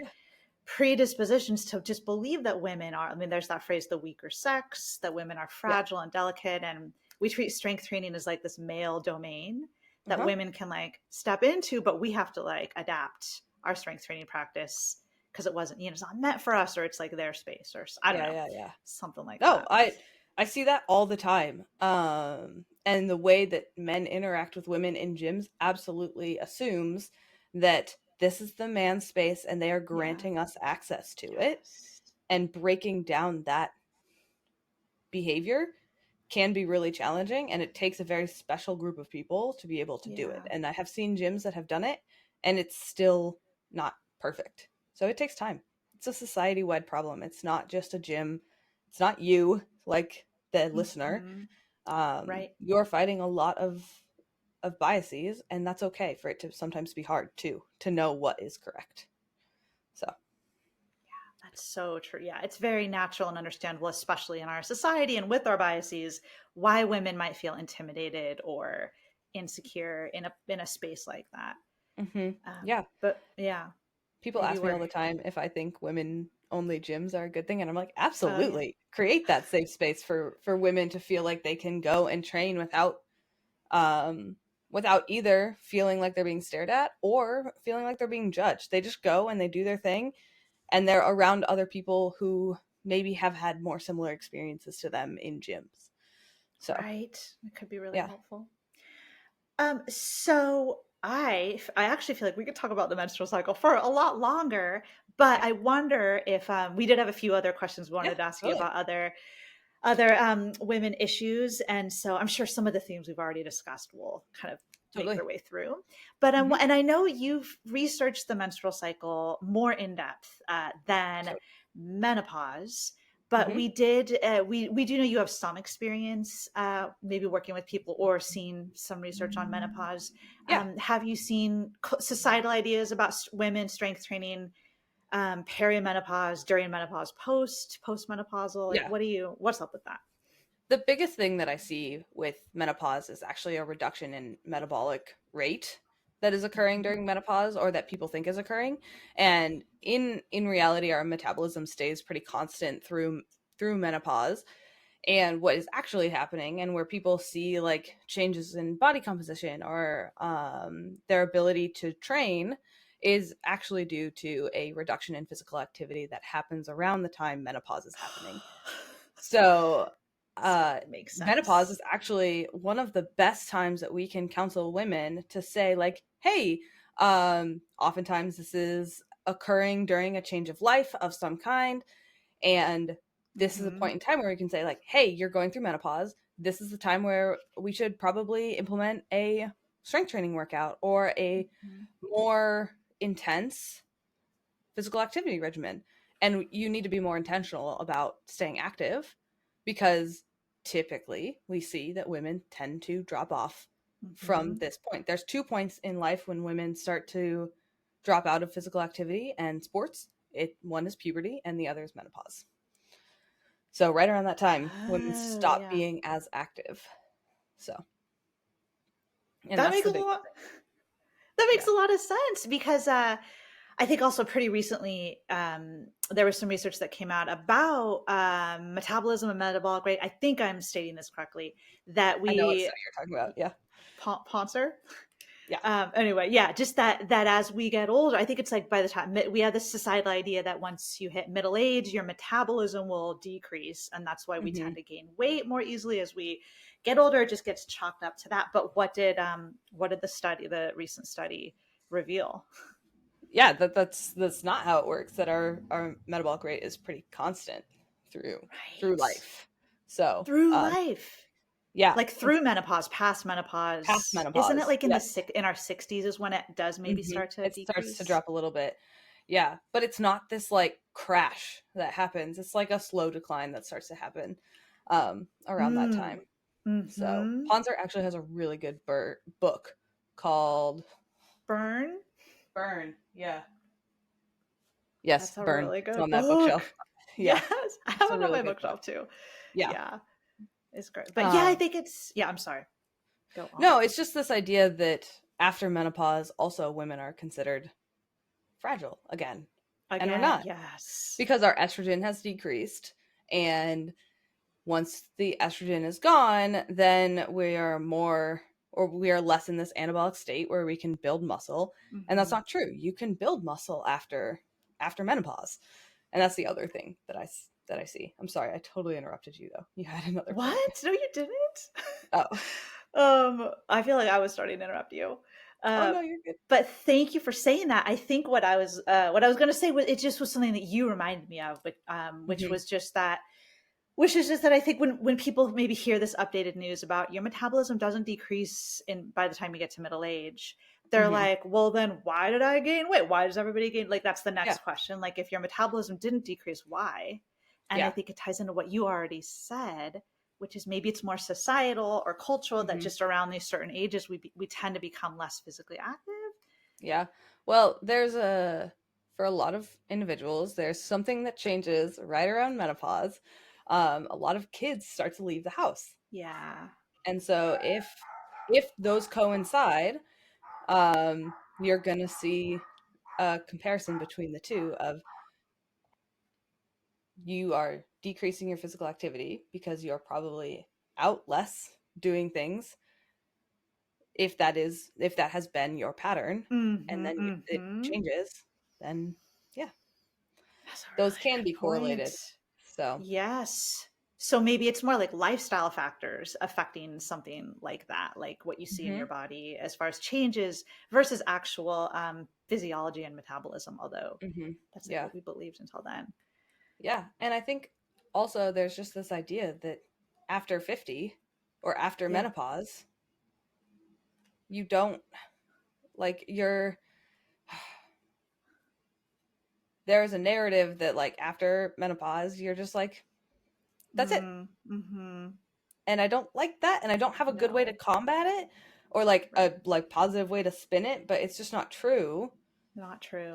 predispositions to just believe that women are, I mean, there's that phrase, the weaker sex, that women are fragile and delicate. And we treat strength training as like this male domain that women can like step into, but we have to like adapt our strength training practice because it wasn't, it's not meant for us, or it's like their space, or I don't know, something like that. I see that all the time. And the way that men interact with women in gyms absolutely assumes that this is the man's space and they are granting us access to it. And breaking down that behavior can be really challenging, and it takes a very special group of people to be able to do it. And I have seen gyms that have done it, and it's still not perfect. So it takes time. It's a society-wide problem. It's not just a gym. It's not you, like the listener. You're fighting a lot of biases, and that's okay for it to sometimes be hard too, to know what is correct. So that's so true. Yeah, it's very natural and understandable, especially in our society and with our biases, why women might feel intimidated or insecure in a space like that. But people ask me all the time if I think women only gyms are a good thing, and I'm like, absolutely. Create that safe space for women to feel like they can go and train without either feeling like they're being stared at or feeling like they're being judged. They just go and they do their thing, and they're around other people who maybe have had more similar experiences to them in gyms. So it could be really helpful. So I actually feel like we could talk about the menstrual cycle for a lot longer, but I wonder if we did have a few other questions we wanted to ask you about other women issues, and so I'm sure some of the themes we've already discussed will kind of make their way through. But and I know you've researched the menstrual cycle more in depth than menopause. but we did we do know you have some experience maybe working with people or seen some research on menopause. Yeah. Have you seen societal ideas about women strength training perimenopause, during menopause, postmenopausal? Like, Yeah. what's up with that? The biggest thing that I see with menopause is actually a reduction in metabolic rate that is occurring during menopause, or that people think is occurring. And in reality, our metabolism stays pretty constant through menopause. And what is actually happening, and where people see like changes in body composition or their ability to train, is actually due to a reduction in physical activity that happens around the time menopause is happening. So Makes sense. menopause is actually one of the best times that we can counsel women to say, like, hey, oftentimes this is occurring during a change of life of some kind, and this is a point in time where we can say, like, hey, you're going through menopause. This is the time where we should probably implement a strength training workout or a more intense physical activity regimen. And you need to be more intentional about staying active, because typically we see that women tend to drop off from this point. There's 2 points in life when women start to drop out of physical activity and sports. One is puberty and the other is menopause. So right around that time, women stop being as active. So, and that that's makes the big thing. that makes a lot of sense, because I think also pretty recently there was some research that came out about metabolism and metabolic rate. I think I'm stating this correctly, that I know what study you're talking about. Yeah. Poncer. Yeah. Anyway, yeah, just that as we get older, I think it's like by the time we have this societal idea that once you hit middle age, your metabolism will decrease, and that's why we tend to gain weight more easily as we get older. It just gets chalked up to that. But what did the recent study reveal? Yeah, that's not how it works. That our metabolic rate is pretty constant through life. So through life. Yeah, like through menopause, past menopause. Isn't it like in in our 60s is when it does maybe start to decrease? Starts to drop a little bit. Yeah, but it's not this like crash that happens. It's like a slow decline that starts to happen around that time. So Ponzer actually has a really good book called Burn. Yeah. Yes, That's a Burn. really good It's book. on that bookshelf. Yeah. Yes, I have it on my bookshelf too. Yeah. It's great. But yeah, I think it's I'm sorry. Go on. No, it's just this idea that after menopause, also women are considered fragile again. And we're not. Yes. Because our estrogen has decreased. And once the estrogen is gone, then we are less in this anabolic state where we can build muscle. And that's not true. You can build muscle after menopause. And that's the other thing that I see. I'm sorry, I totally interrupted you though. You had another What? point. No, you didn't. Oh. I feel like I was starting to interrupt you. Oh no, you're good. But thank you for saying that. I think what I was going to say was it just was something that you reminded me of, but which was just that. Which is just that I think when people maybe hear this updated news about your metabolism doesn't decrease by the time you get to middle age, they're like, well, then why did I gain weight? Why does everybody gain? Like, that's the next question. Like, if your metabolism didn't decrease, why? And I think it ties into what you already said, which is maybe it's more societal or cultural that just around these certain ages, we tend to become less physically active. Yeah. Well, for a lot of individuals, there's something that changes right around menopause. A lot of kids start to leave the house. Yeah. And so if those coincide, you're going to see a comparison between the two of you are decreasing your physical activity because you're probably out less doing things, if that has been your pattern, and then it changes, then those can be correlated. So yes. So maybe it's more like lifestyle factors affecting something like that, like what you see in your body as far as changes versus actual physiology and metabolism, although that's like what we believed until then. Yeah. And I think also there's just this idea that after 50 or after menopause, you don't there's a narrative that like after menopause, you're just like That's it. Mm-hmm. And I don't like that, and I don't have a good way to combat it, or like a positive way to spin it, but it's just not true. Not true.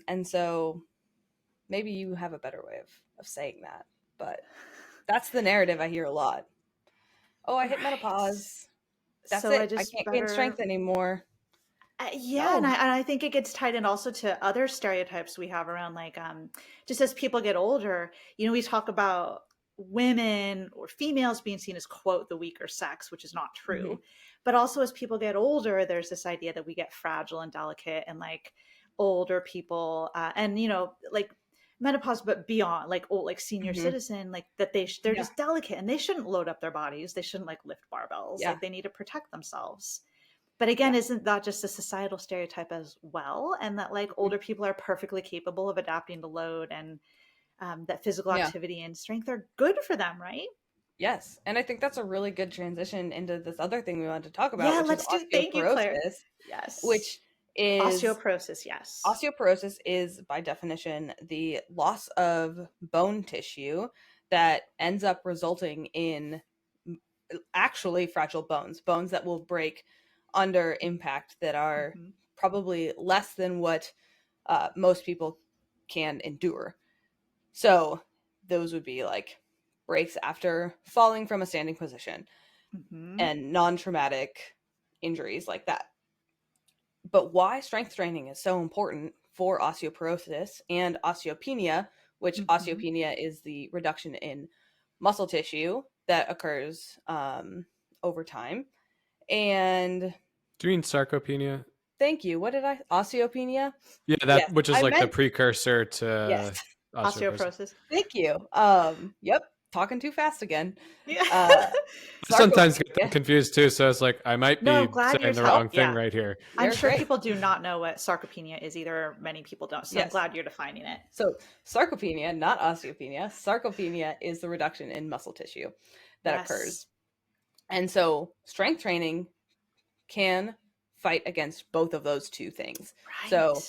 And so maybe you have a better way of saying that, but that's the narrative I hear a lot. Oh, I hit menopause. That's so it. I can't gain strength anymore. Yeah, and I think it gets tied in also to other stereotypes we have around, like, just as people get older, we talk about women or females being seen as, quote, the weaker sex, which is not true. But also as people get older, there's this idea that we get fragile and delicate, and like older people, and like menopause, but beyond, like old, like senior citizen, like that they're just delicate and they shouldn't load up their bodies. They shouldn't like lift barbells. Like they need to protect themselves. But again, isn't that just a societal stereotype as well? And that like older people are perfectly capable of adapting to load, and that physical activity and strength are good for them, right? Yes. And I think that's a really good transition into this other thing we wanted to talk about, which is osteoporosis. Thank you, Claire. Yes. Which is osteoporosis, yes. Osteoporosis is, by definition, the loss of bone tissue that ends up resulting in actually fragile bones that will break under impact, that are probably less than what most people can endure. So those would be like breaks after falling from a standing position and non-traumatic injuries like that. But why strength training is so important for osteoporosis and osteopenia, which osteopenia is the reduction in muscle tissue that occurs over time. And do you mean sarcopenia? Thank you. What did I? Osteopenia? Yeah, which is the precursor to osteoporosis. Thank you. Yep. Talking too fast again. Yeah. Sometimes get them confused too, so it's like I might be saying the wrong thing right here. I'm sure people do not know what sarcopenia is either. Many people don't, so I'm glad you're defining it. So sarcopenia, not osteopenia. Sarcopenia is the reduction in muscle tissue that occurs. And so strength training can fight against both of those two things. Right. So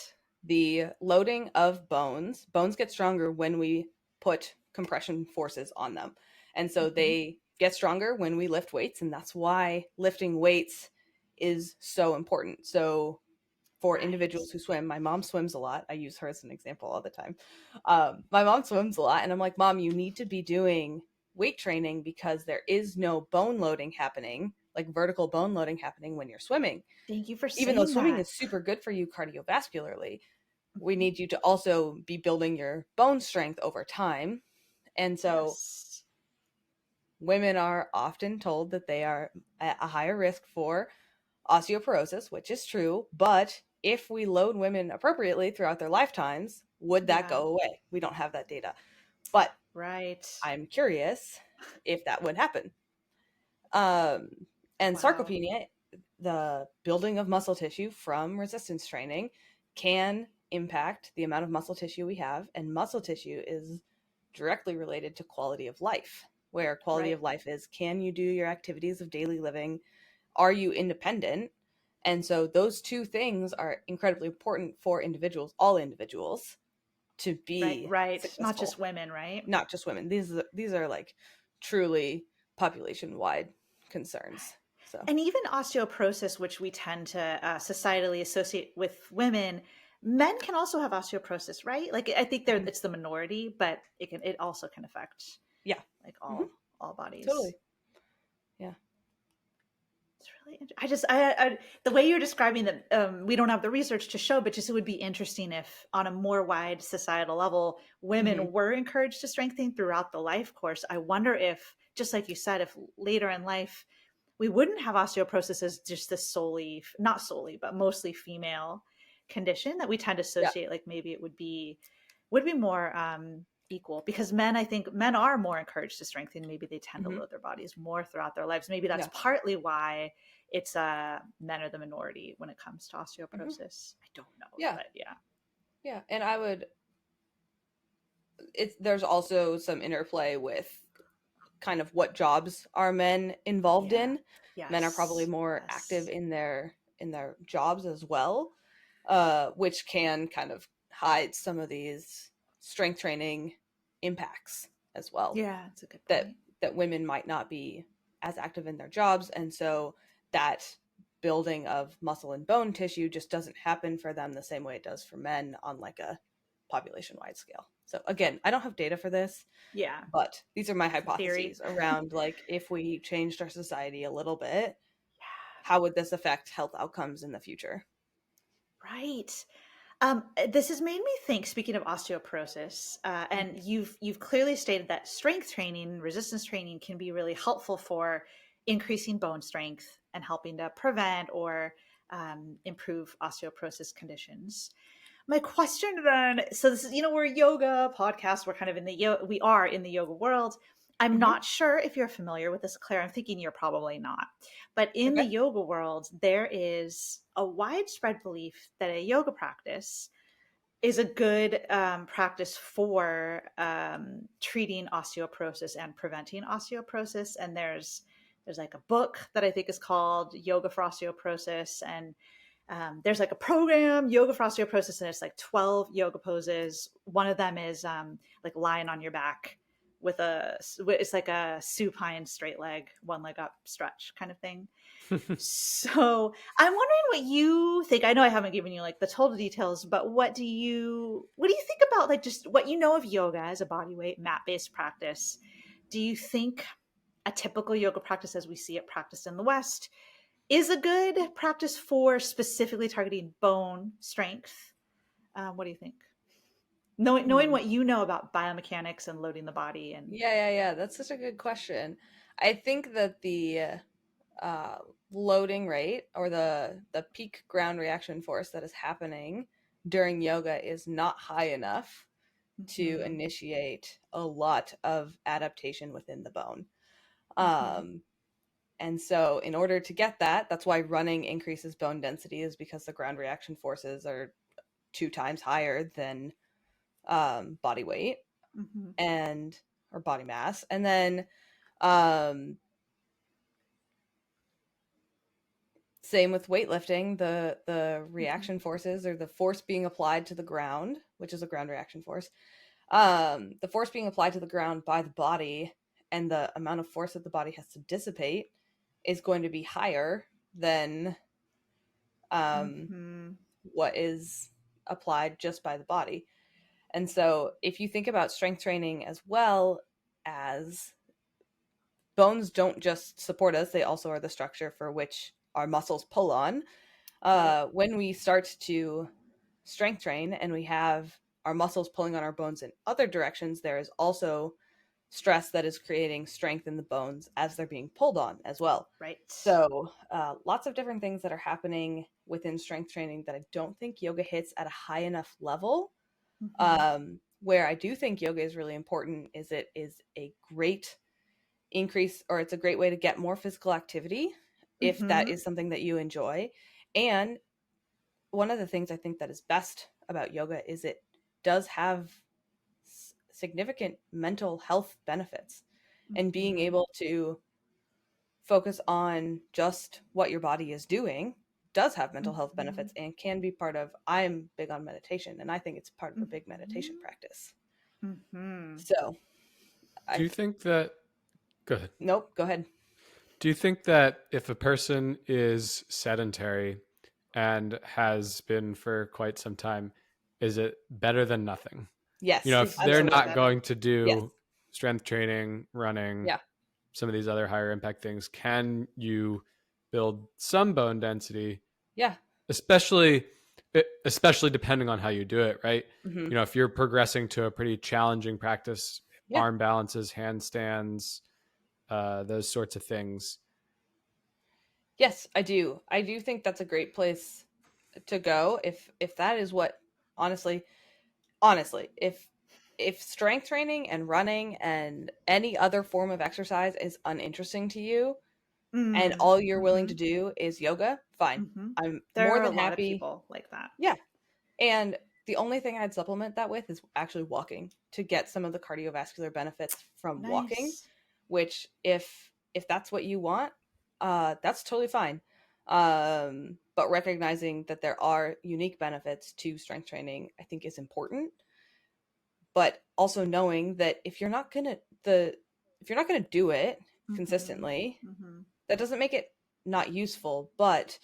the loading of bones get stronger when we put compression forces on them. And so they get stronger when we lift weights, and that's why lifting weights is so important. So for individuals who swim, my mom swims a lot. I use her as an example all the time. My mom swims a lot, and I'm like, Mom, you need to be doing weight training because there is no bone loading happening, like vertical bone loading happening when you're swimming. Thank you for saying that. Even though swimming is super good for you cardiovascularly, we need you to also be building your bone strength over time. And so women are often told that they are at a higher risk for osteoporosis, which is true. But if we load women appropriately throughout their lifetimes, would that go away? We don't have that data. But I'm curious if that would happen. And sarcopenia, the building of muscle tissue from resistance training, can impact the amount of muscle tissue we have. And muscle tissue is directly related to quality of life, where quality of life is, can you do your activities of daily living? Are you independent? And so those two things are incredibly important for individuals, all individuals, to be successful. Not just women, right? Not just women. These are like truly population-wide concerns. So, and even osteoporosis, which we tend to societally associate with women, men can also have osteoporosis, right? Like I think it's the minority, but it also can affect like all bodies. Totally. Yeah. It's really interesting. I the way you're describing that, we don't have the research to show, but just it would be interesting if on a more wide societal level, women were encouraged to strengthen throughout the life course. I wonder if, just like you said, if later in life we wouldn't have osteoporosis as just this not solely, but mostly female condition that we tend to associate. Like maybe it would be more equal, because I think men are more encouraged to strengthen. Maybe they tend to load their bodies more throughout their lives. Maybe that's partly why it's men are the minority when it comes to osteoporosis. I don't know. But yeah. And there's also some interplay with kind of what jobs are men involved in. Men are probably more active in their jobs as well, which can kind of hide some of these strength training impacts as well. Yeah, that's a good That point. that women might not be as active in their jobs, and so that building of muscle and bone tissue just doesn't happen for them the same way it does for men on like a population-wide scale. So again, I don't have data for this, Yeah, but these are my theory. hypotheses around like if we changed our society a little bit, how would this affect health outcomes in the future? Right. This has made me think. Speaking of osteoporosis, and you've clearly stated that strength training, resistance training, can be really helpful for increasing bone strength and helping to prevent or improve osteoporosis conditions. My question then, so this is, we're a yoga podcast. We're kind of in we are in the yoga world. I'm not sure if you're familiar with this, Claire. I'm thinking you're probably not. But in the yoga world, there is a widespread belief that a yoga practice is a good practice for treating osteoporosis and preventing osteoporosis. And there's like a book that I think is called Yoga for Osteoporosis, and there's like a program, Yoga for Osteoporosis, and it's like 12 yoga poses. One of them is like lying on your back with it's like a supine straight leg, one leg up stretch kind of thing. So I'm wondering what you think. I know I haven't given you like the total details, but what do you think about like just what you know of yoga as a body weight mat-based practice? Do you think a typical yoga practice as we see it practiced in the West is a good practice for specifically targeting bone strength? What do you think? Knowing what you know about biomechanics and loading the body and Yeah. That's such a good question. I think that the loading rate or the peak ground reaction force that is happening during yoga is not high enough to initiate a lot of adaptation within the bone. And so in order to get that, that's why running increases bone density, is because the ground reaction forces are 2 times higher than body weight and or body mass. And then same with weightlifting, the reaction forces, or the force being applied to the ground, which is a ground reaction force, the force being applied to the ground by the body and the amount of force that the body has to dissipate is going to be higher than what is applied just by the body. And so if you think about strength training as well, as bones don't just support us, they also are the structure for which our muscles pull on. When we start to strength train and we have our muscles pulling on our bones in other directions, there is also stress that is creating strength in the bones as they're being pulled on as well. Right. So lots of different things that are happening within strength training that I don't think yoga hits at a high enough level. Where I do think yoga is really important is it is a great increase, or it's a great way to get more physical activity if that is something that you enjoy. And one of the things I think that is best about yoga is it does have significant mental health benefits, and being able to focus on just what your body is doing does have mental health benefits and can be part of, I'm big on meditation, and I think it's part of a big meditation practice. So do you think that, go ahead. Nope, go ahead. Do you think that if a person is sedentary and has been for quite some time, is it better than nothing? Yes. If they're not better. going to do strength training, running, Yeah. some of these other higher impact things, can you build some bone density? Yeah. Especially depending on how you do it, right? If you're progressing to a pretty challenging practice, arm balances, handstands, those sorts of things. Yes, I do. I do think that's a great place to go if that is what honestly, if strength training and running and any other form of exercise is uninteresting to you and all you're willing to do is yoga, fine. I'm more than happy. There are a lot of people like that. Yeah. And the only thing I'd supplement that with is actually walking, to get some of the cardiovascular benefits from walking, which if that's what you want, that's totally fine. But recognizing that there are unique benefits to strength training, I think, is important. But also knowing that if you're not going to if you're not going to do it consistently, that doesn't make it not useful, but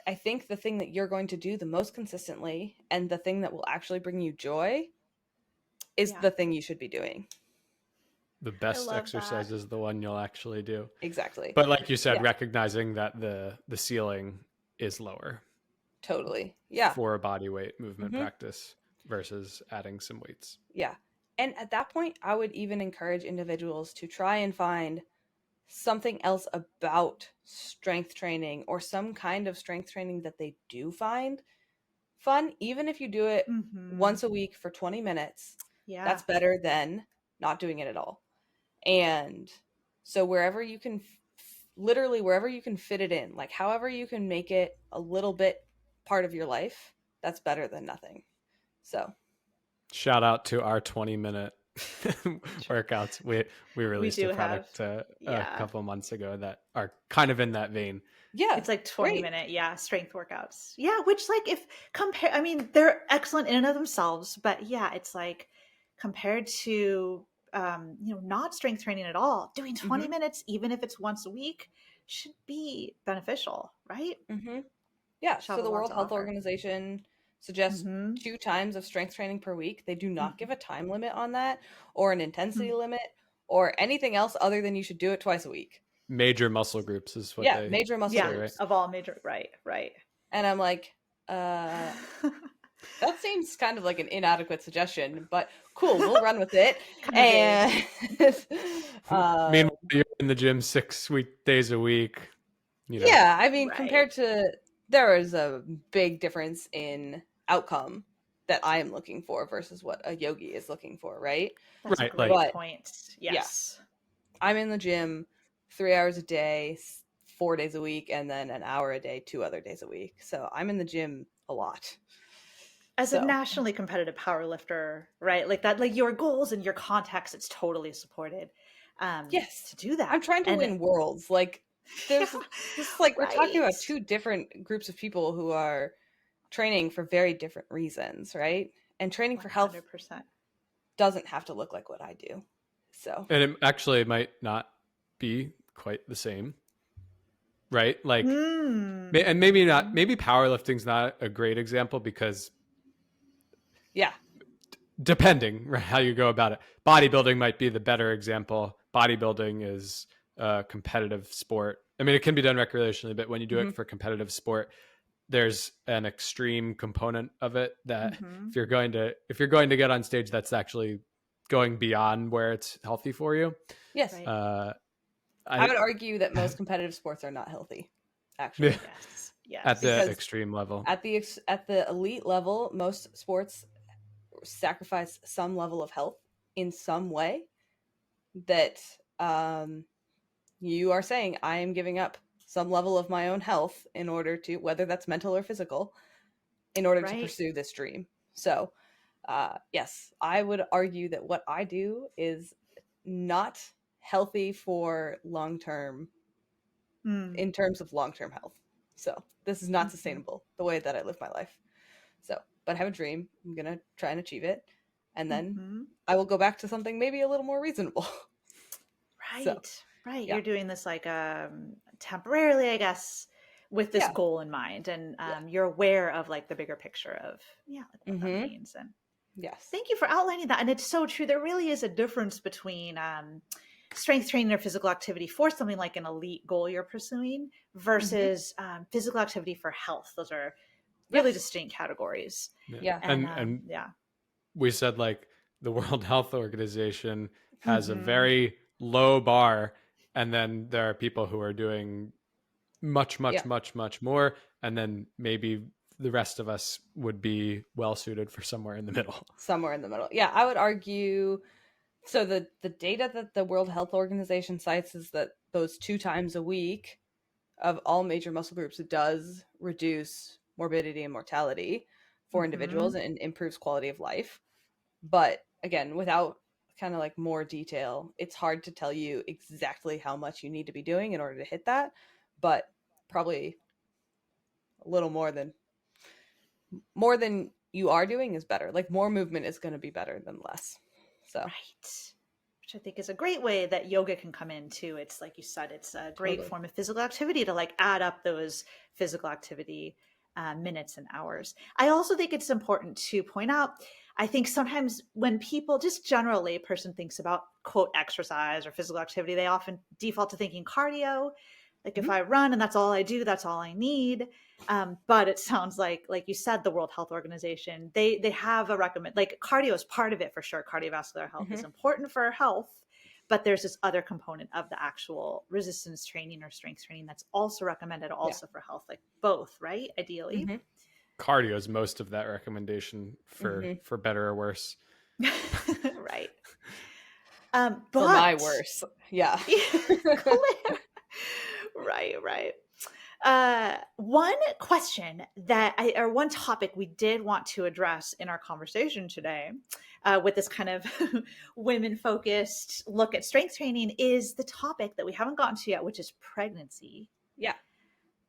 I think the thing that you're going to do the most consistently and the thing that will actually bring you joy is the thing you should be doing. The best exercise is the one you'll actually do. Exactly. But like you said, recognizing that the ceiling is lower. Totally. Yeah. For a body weight movement practice versus adding some weights. Yeah. And at that point, I would even encourage individuals to try and find something else about strength training or some kind of strength training that they do find fun, even if you do it once a week for 20 minutes. Yeah. That's better than not doing it at all. And so wherever you can, literally wherever you can fit it in, like however you can make it a little bit part of your life, that's better than nothing. So shout out to our 20-minute workouts. We released a product a couple months ago that are kind of in that vein. Yeah, it's like 20-minute strength workouts. Yeah, which like if compare, I mean, they're excellent in and of themselves, but yeah, it's like compared to not strength training at all, doing 20 minutes, even if it's once a week, should be beneficial, right? Yeah. So the World Health Organization suggests 2 times of strength training per week. They do not give a time limit on that or an intensity limit or anything else other than you should do it twice a week. Major muscle groups is what they major muscle groups. Of all major, right. And I'm like, that seems kind of like an inadequate suggestion, but cool, we'll run with it. And meanwhile, you're in the gym 6 days a week. Yeah, I mean, compared to, there is a big difference in outcome that I am looking for versus what a yogi is looking for, right? That's a great point. Yes. Yeah, I'm in the gym 3 hours a day, 4 days a week, and then an hour a day, 2 other days a week. So I'm in the gym a lot. As a nationally competitive powerlifter, right? Like that, like your goals and your context, it's totally supported. Yes, to do that. I'm trying to win worlds. Like there's just like we're talking about 2 different groups of people who are training for very different reasons, right? And training 100%. For health doesn't have to look like what I do. So, and it actually might not be quite the same, right? Like, and maybe not. Maybe powerlifting's not a great example because, depending right, how you go about it. Bodybuilding might be the better example. Bodybuilding is a competitive sport. I mean, it can be done recreationally, but when you do it for competitive sport, there's an extreme component of it that if you're going to get on stage, that's actually going beyond where it's healthy for you. Yes. I would argue that most competitive sports are not healthy, actually. Yes. At the extreme level. At the elite level, most sports sacrifice some level of health in some way that you are saying I am giving up some level of my own health in order to, whether that's mental or physical, in order to pursue this dream. So yes, I would argue that what I do is not healthy for long-term in terms of long-term health. So this is not sustainable the way that I live my life. So, but I have a dream. I'm going to try and achieve it. And then I will go back to something maybe a little more reasonable. Right. So, right. Yeah. You're doing this like temporarily, I guess, with this goal in mind. And you're aware of like the bigger picture of like what that means. And yes. Thank you for outlining that. And it's so true. There really is a difference between strength training or physical activity for something like an elite goal you're pursuing versus physical activity for health. Those are really distinct categories. Yeah. And we said like the World Health Organization has a very low bar, and then there are people who are doing much more, and then maybe the rest of us would be well suited for somewhere in the middle. Yeah, I would argue. So the data that the World Health Organization cites is that those 2 times a week of all major muscle groups, it does reduce morbidity and mortality for individuals and improves quality of life. But again, without kind of like more detail, it's hard to tell you exactly how much you need to be doing in order to hit that, but probably a little more than you are doing is better. Like more movement is going to be better than less. So which I think is a great way that yoga can come in too. It's like you said, it's a great Totally. form of physical activity to like add up those physical activity minutes and hours. I also think it's important to point out, I think sometimes when people, just generally, a person thinks about quote exercise or physical activity, they often default to thinking cardio. Like if I run and that's all I do, that's all I need. But it sounds like you said, the World Health Organization, they have a recommend, like cardio is part of it for sure. Cardiovascular health is important for our health, but there's this other component of the actual resistance training or strength training that's also recommended also for health, like both, right? Ideally. Cardio is most of that recommendation for better or worse. Right. For my worse. Yeah. Right. One question or one topic we did want to address in our conversation today, with this kind of women-focused look at strength training, is the topic that we haven't gotten to yet, which is pregnancy. Yeah.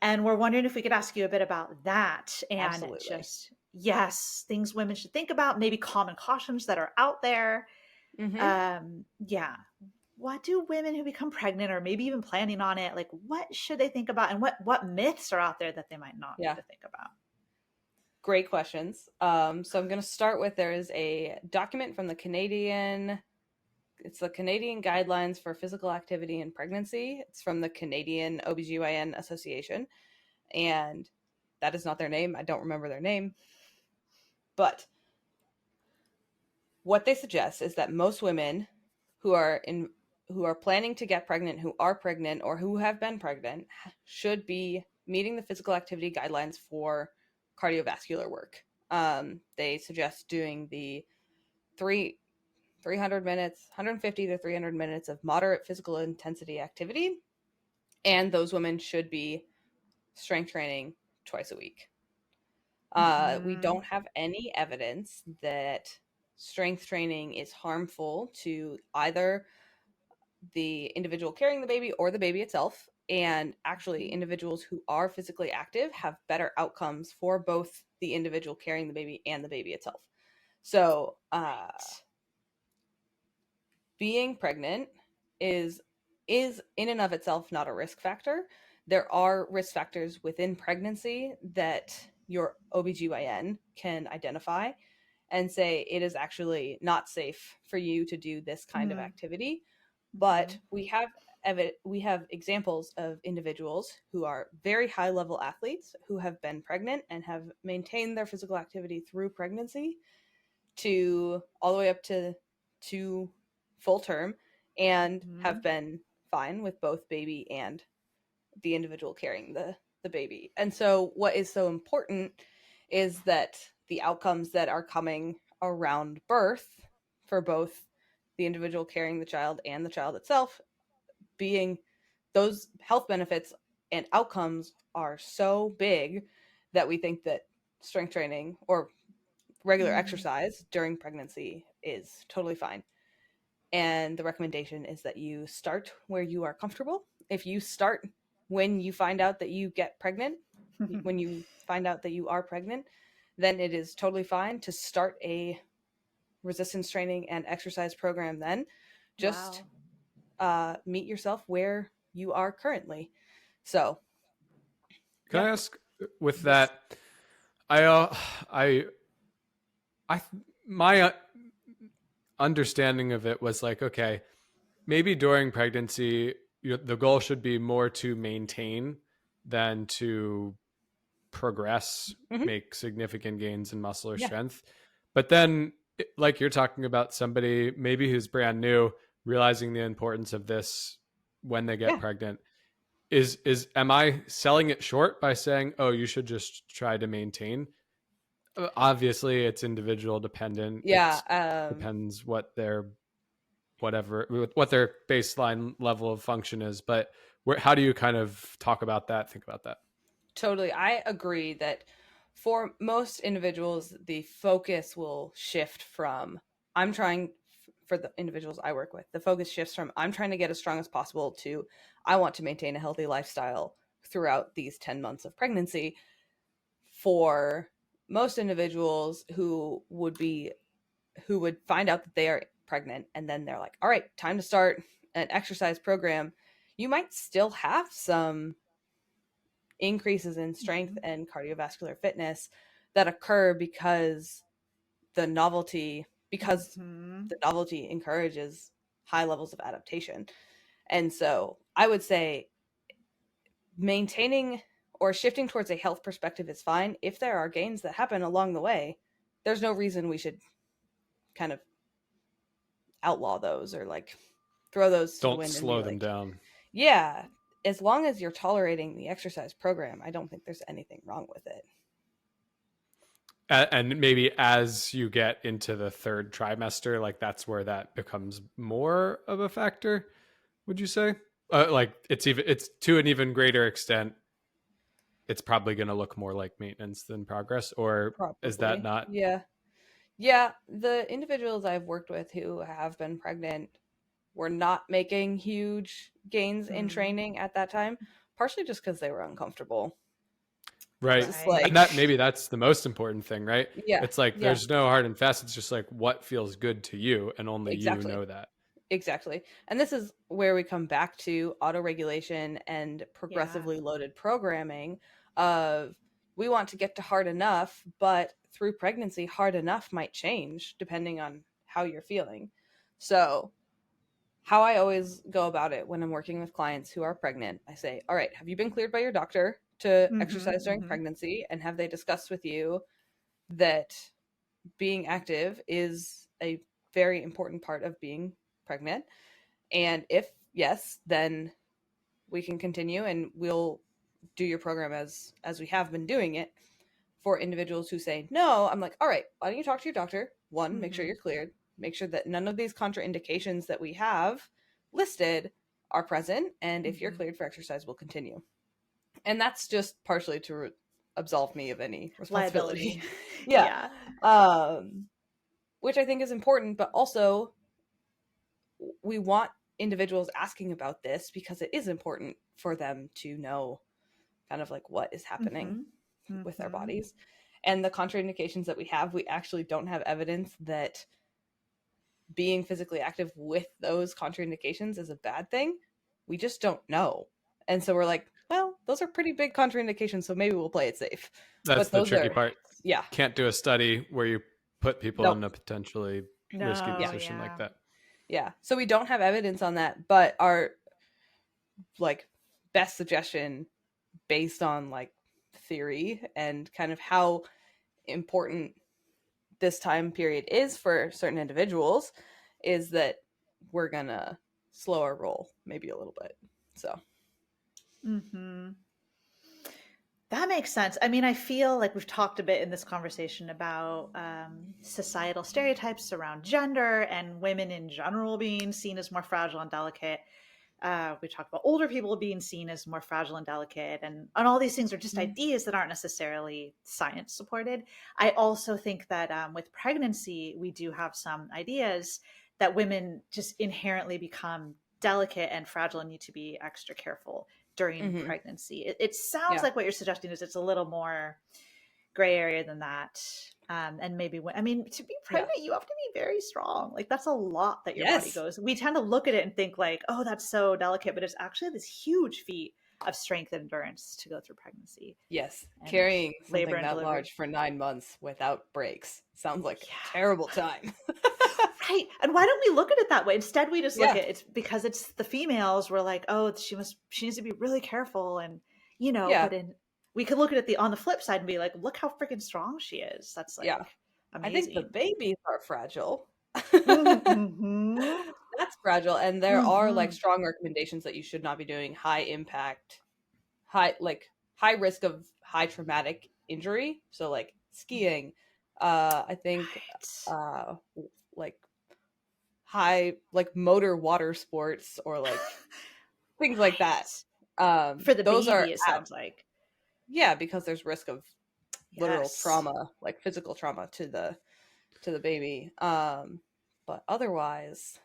And we're wondering if we could ask you a bit about that and Absolutely. just, things women should think about, maybe common cautions that are out there. Yeah. What do women who become pregnant or maybe even planning on it, like what should they think about, and what myths are out there that they might not need to think about? Great questions. So I'm going to start with, there is a document from the Canadian Guidelines for Physical Activity in Pregnancy. It's from the Canadian OBGYN Association. And that is not their name. I don't remember their name. But what they suggest is that most women who are planning to get pregnant, who are pregnant, or who have been pregnant, should be meeting the physical activity guidelines for cardiovascular work. They suggest doing the 300 minutes, 150 to 300 minutes of moderate physical intensity activity. And those women should be strength training twice a week. We don't have any evidence that strength training is harmful to either the individual carrying the baby or the baby itself. And actually, individuals who are physically active have better outcomes for both the individual carrying the baby and the baby itself. So being pregnant is in and of itself not a risk factor. There are risk factors within pregnancy that your OBGYN can identify and say it is actually not safe for you to do this kind of activity. But we have examples of individuals who are very high level athletes who have been pregnant and have maintained their physical activity through pregnancy to all the way up to full term, and have been fine with both baby and the individual carrying the baby. And so what is so important is that the outcomes that are coming around birth for both the individual carrying the child and the child itself, being those health benefits and outcomes are so big that we think that strength training or regular exercise during pregnancy is totally fine. And the recommendation is that you start where you are comfortable. If you start when you find out that you get pregnant, when you find out that you are pregnant, then it is totally fine to start a resistance training and exercise program then. Just meet yourself where you are currently. So can I ask with that, my understanding of it was like, okay, maybe during pregnancy, the goal should be more to maintain than to progress, make significant gains in muscular strength. But then, like you're talking about somebody maybe who's brand new, realizing the importance of this when they get pregnant, am I selling it short by saying, oh, you should just try to maintain? Obviously it's individual dependent. Depends what their baseline level of function is, but how do you kind of talk about that, think about that? Totally. I agree that for most individuals, the focus will shift from for the individuals I work with, the focus shifts from I'm trying to get as strong as possible to I want to maintain a healthy lifestyle throughout these 10 months of pregnancy. For most individuals who would find out that they are pregnant and then they're like, all right, time to start an exercise program, you might still have some increases in strength and cardiovascular fitness that occur because the novelty encourages high levels of adaptation. And so I would say maintaining or shifting towards a health perspective is fine. If there are gains that happen along the way, there's no reason we should kind of outlaw those or like throw those to the Don't wind and slow be them like, down. yeah, as long as you're tolerating the exercise program, I don't think there's anything wrong with it. And maybe as you get into the third trimester, like that's where that becomes more of a factor, would you say? Like it's to an even greater extent, it's probably going to look more like maintenance than progress, or is that Probably. not? Yeah, the individuals I've worked with who have been pregnant were not making huge gains in training at that time, partially just because they were uncomfortable. Right. Just like, And that maybe that's the most important thing, right? yeah, It's like there's no hard and fast. It's just like what feels good to you, and only you know that. Exactly. And this is where we come back to autoregulation and progressively loaded programming of we want to get to hard enough, but through pregnancy, hard enough might change depending on how you're feeling. So how I always go about it when I'm working with clients who are pregnant, I say, all right, have you been cleared by your doctor to exercise during pregnancy? And have they discussed with you that being active is a very important part of being pregnant? And if yes, then we can continue and we'll do your program as we have been doing it. For individuals who say no, I'm like, all right, why don't you talk to your doctor? One, make sure you're cleared, make sure that none of these contraindications that we have listed are present, and if you're cleared for exercise, we'll continue. And that's just partially to absolve me of any responsibility. Yeah. Which I think is important, but also we want individuals asking about this because it is important for them to know kind of like what is happening with their bodies. And the contraindications that we have, we actually don't have evidence that being physically active with those contraindications is a bad thing. We just don't know. And so we're like, well, those are pretty big contraindications, so maybe we'll play it safe. That's the tricky part. Yeah. Can't do a study where you put people in a potentially risky position like that. Yeah. So we don't have evidence on that, but our like best suggestion based on like theory and kind of how important this time period is for certain individuals is that we're gonna slow our roll maybe a little bit. So that makes sense. I mean, I feel like we've talked a bit in this conversation about societal stereotypes around gender and women in general being seen as more fragile and delicate. We talked about older people being seen as more fragile and delicate, and all these things are just ideas that aren't necessarily science supported. I also think that with pregnancy, we do have some ideas that women just inherently become delicate and fragile and need to be extra careful during pregnancy. It sounds like what you're suggesting is it's a little more gray area than that. And maybe when, I mean, to be pregnant, you have to be very strong. Like that's a lot that your body goes. We tend to look at it and think like, oh, that's so delicate, but it's actually this huge feat of strength and endurance to go through pregnancy. Yes. Carrying something that large for 9 months without breaks sounds like a terrible time. Right. And why don't we look at it that way? Instead, we just look at it's because it's the females. We're like, oh, she needs to be really careful. And, but we could look at it on the flip side and be like, look how freaking strong she is. That's like, amazing. I think the babies are fragile. That's fragile. And there are like strong recommendations that you should not be doing high impact, high risk of high traumatic injury. So like skiing, I think, like high, like motor water sports or like things like that. For the those baby, it sounds like. Yeah, because there's risk of literal trauma, like physical trauma to the baby. But otherwise,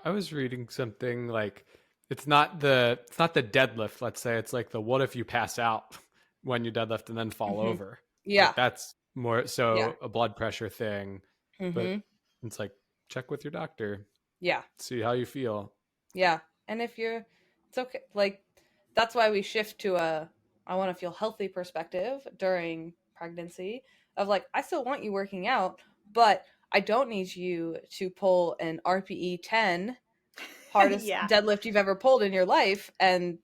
I was reading something like it's not the deadlift. Let's say it's like the what if you pass out when you deadlift and then fall over. Yeah, like that's more so a blood pressure thing. But it's like check with your doctor. Yeah. See how you feel. Yeah. And if you're, it's okay. Like, that's why we shift to I want to feel healthy perspective during pregnancy of like, I still want you working out, but I don't need you to pull an RPE 10 hardest Yeah. deadlift you've ever pulled in your life and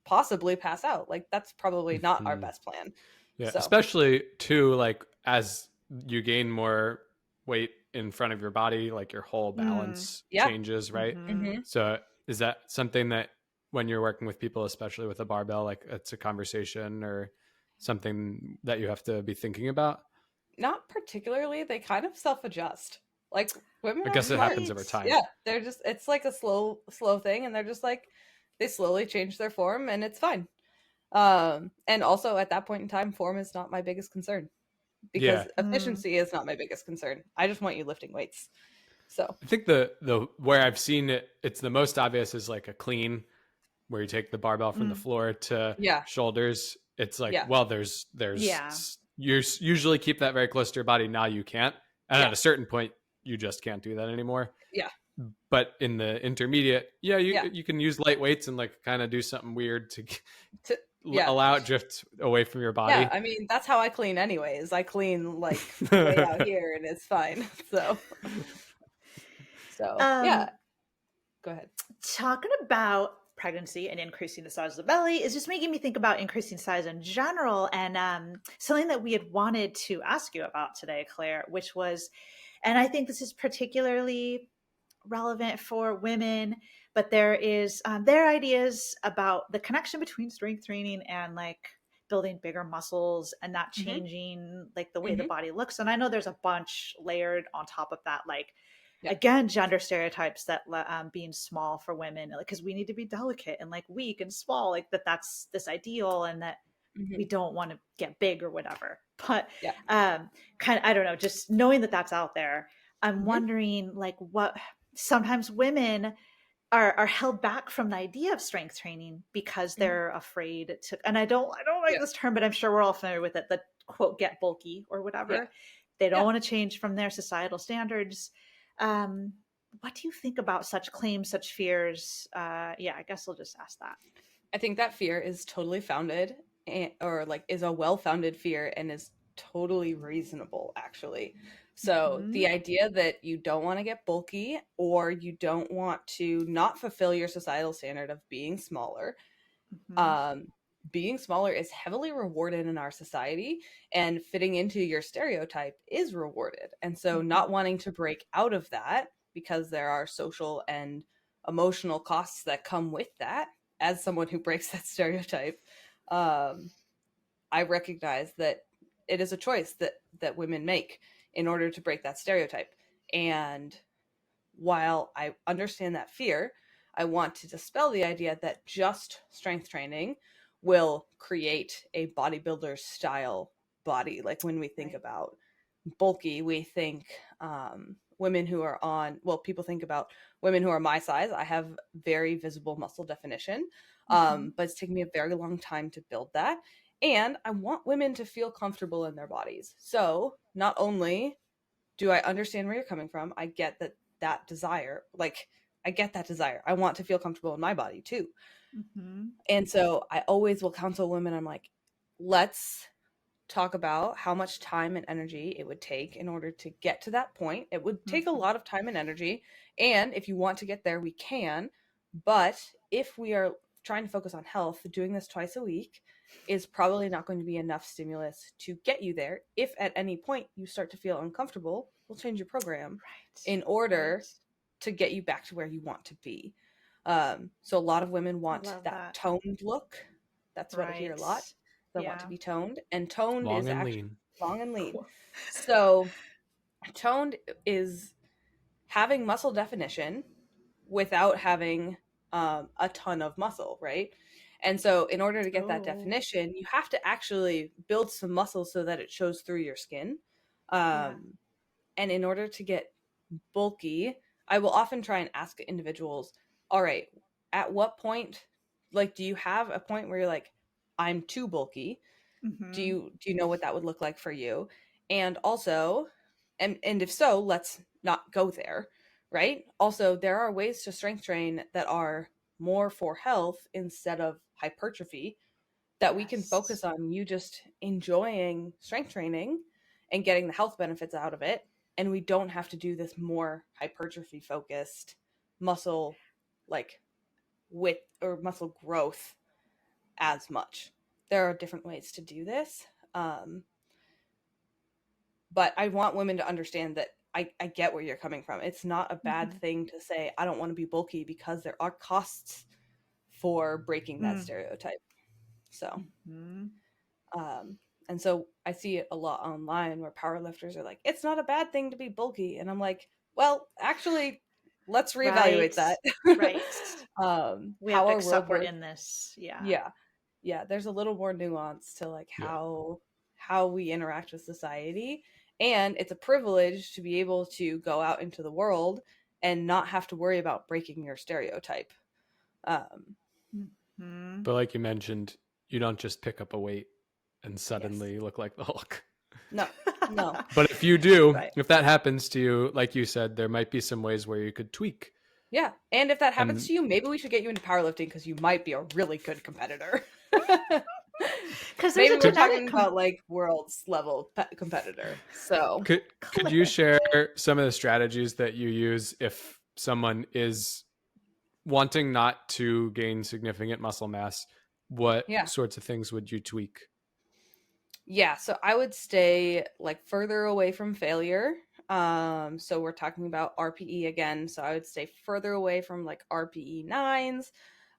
possibly pass out. Like, that's probably not our Mhm. best plan. Yeah, So, especially too, like as you gain more weight in front of your body, like your whole balance yeah. changes, right? Mm-hmm. So is that something that when you're working with people, especially with a barbell, like it's a conversation or something that you have to be thinking about? Not particularly. They kind of self-adjust. Like, women I are guess it smart. happens over time. Yeah, they're just, it's like a slow thing, and they're just like, they slowly change their form, and it's fine. And also at that point in time, form is not my biggest concern because Yeah. efficiency is not my biggest concern. I just want you lifting weights. So, I think the where I've seen it, it's the most obvious is like a clean where you take the barbell from the floor to yeah, shoulders. It's like, yeah, well, there's Yeah. you usually keep that very close to your body. Now you can't, and yeah, at a certain point, you just can't do that anymore. yeah, But in the intermediate, yeah, yeah. you can use light weights and like kind of do something weird to Yeah. allow it drift away from your body. Yeah, I mean, that's how I clean anyways. I clean like way out here and it's fine. So, yeah. Go ahead. Talking about pregnancy and increasing the size of the belly is just making me think about increasing size in general, and something that we had wanted to ask you about today, Claire, which was, and I think this is particularly relevant for women, but there is their ideas about the connection between strength training and like building bigger muscles and that Mm-hmm. changing like the way the Mm-hmm. body looks. And I know there's a bunch layered on top of that, like Yeah. again, gender stereotypes that being small for women, because we need to be delicate and like weak and small, like that's this ideal, and that Mm-hmm. we don't want to get big or whatever. But Yeah. kind of, I don't know, just knowing that that's out there, I'm Mhm. wondering like what sometimes women are held back from the idea of strength training because they're afraid to, and I don't like Yeah. this term, but I'm sure we're all familiar with it, the quote, get bulky or whatever. Yeah. They don't Yeah. want to change from their societal standards. What do you think about such claims, such fears? Yeah, I guess I'll just ask that. I think that fear is totally founded or like is a well-founded fear and is totally reasonable actually. So the idea that you don't want to get bulky or you don't want to not fulfill your societal standard of being smaller, being smaller is heavily rewarded in our society, and fitting into your stereotype is rewarded. And so not wanting to break out of that because there are social and emotional costs that come with that, as someone who breaks that stereotype, I recognize that it is a choice that women make in order to break that stereotype. And while I understand that fear, I want to dispel the idea that just strength training will create a bodybuilder style body. Like when we think about bulky, we think women who are on, well, people think about women who are my size. I have very visible muscle definition, but it's taken me a very long time to build that. And I want women to feel comfortable in their bodies. So not only do I understand where you're coming from, I get that desire. Like, I get that desire. I want to feel comfortable in my body too. And so I always will counsel women. I'm like, let's talk about how much time and energy it would take in order to get to that point. It would take a lot of time and energy. And if you want to get there, we can. But if we are trying to focus on health, doing this twice a week is probably not going to be enough stimulus to get you there. If at any point you start to feel uncomfortable, we'll change your program in order to get you back to where you want to be. So a lot of women want that toned look. That's what I hear a lot. They want to be toned, and toned Long is and actually lean. long and lean. So toned is having muscle definition without having a ton of muscle, right? And so in order to get that definition, you have to actually build some muscle so that it shows through your skin. And in order to get bulky, I will often try and ask individuals, all right, at what point, like, do you have a point where you're like, I'm too bulky? Do you know what that would look like for you? And also, and if so, let's not go there. right? Also, there are ways to strength train that are more for health instead of hypertrophy, that we can focus Yes. on you just enjoying strength training and getting the health benefits out of it. And we don't have to do this more hypertrophy focused muscle, like width or muscle growth as much. There are different ways to do this. But I want women to understand that I get where you're coming from. It's not a bad Mhm. thing to say, I don't want to be bulky, because there are costs for breaking that Mm. stereotype. So, Mhm. and so I see it a lot online where powerlifters are like, it's not a bad thing to be bulky. And I'm like, well, actually, let's reevaluate Right. that. Right. We have How to our world accept we're works. in this. Yeah. Yeah. Yeah. There's a little more nuance to like Yeah. how we interact with society. And it's a privilege to be able to go out into the world and not have to worry about breaking your stereotype. Mhm. But like you mentioned, you don't just pick up a weight and Yes. suddenly look like the Hulk. No, no. But if you do, Right. if that happens to you, like you said, there might be some ways where you could tweak. Yeah. And if that happens And to you, maybe we should get you into powerlifting, because you might be a really good competitor. Because there's Maybe a we're genetic talking about like world's level competitor. So, could you share some of the strategies that you use if someone is wanting not to gain significant muscle mass? What yeah. sorts of things would you tweak? Yeah, so I would stay like further away from failure. So we're talking about RPE again. So I would stay further away from like RPE nines.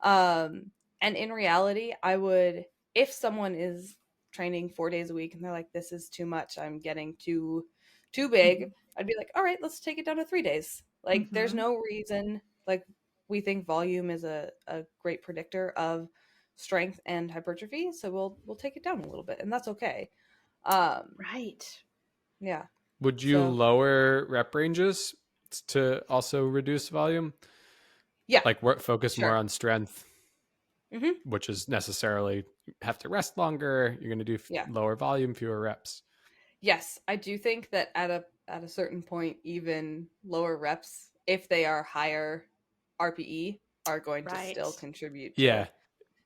And in reality, I would, if someone is training 4 days a week and they're like, this is too much, I'm getting too big, I'd be like, all right, let's take it down to 3 days. Like, there's Mhm. no reason, like, we think volume is a great predictor of strength and hypertrophy, so we'll take it down a little bit, and that's okay. Right. Yeah. Would you So lower rep ranges to also reduce volume? yeah, Like focus more sure. on strength, Mm-hmm. which is necessarily have to rest longer. You're going to do Yeah. lower volume, fewer reps. Yes, I do think that at a certain point, even lower reps, if they are higher RPE, are going to Right. still contribute Yeah.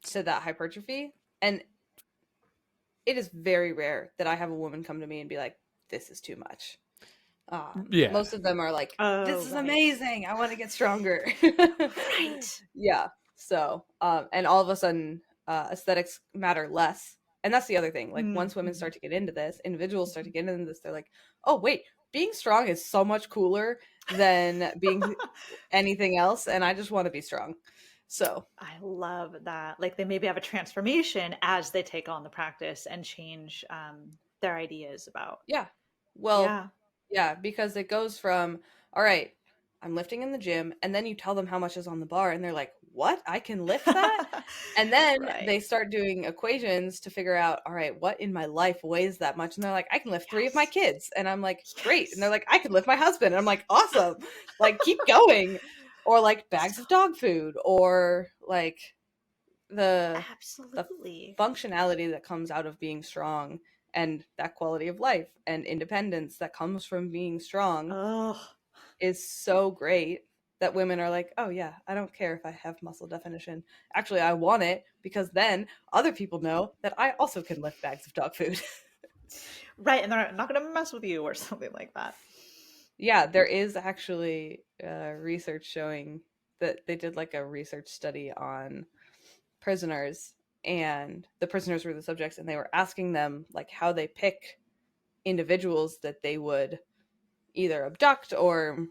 to that hypertrophy. And it is very rare that I have a woman come to me and be like, "This is too much." Yeah. Most of them are like, Oh, "This is right. amazing. I want to get stronger." Right. Yeah. So, and all of a sudden, aesthetics matter less. And that's the other thing. Like, once women Mhm. start to get into this, individuals start to get into this, they're like, "Oh, wait, being strong is so much cooler than being anything else, and I just want to be strong." So, I love that. Like they maybe have a transformation as they take on the practice and change their ideas about. yeah. Well, Yeah. yeah, because it goes from, all right, I'm lifting in the gym, and then you tell them how much is on the bar, and they're like, what? I can lift that? And then Right. they start doing equations to figure out, all right, what in my life weighs that much? And they're like, I can lift 3 of my Yes. kids. And I'm like, great. And they're Yes. like, I can lift my husband. And I'm like, awesome. Like, keep going. Or like bags So of dog food, or like the absolutely. functionality that comes out of being strong, and that quality of life and independence that comes from being strong Oh, is so great that women are like, oh yeah, I don't care if I have muscle definition. Actually, I want it, because then other people know that I also can lift bags of dog food. right. And they're not going to mess with you or something like that. Yeah, there is actually research showing that they did like a research study on prisoners, and the prisoners were the subjects, and they were asking them like how they pick individuals that they would either abduct or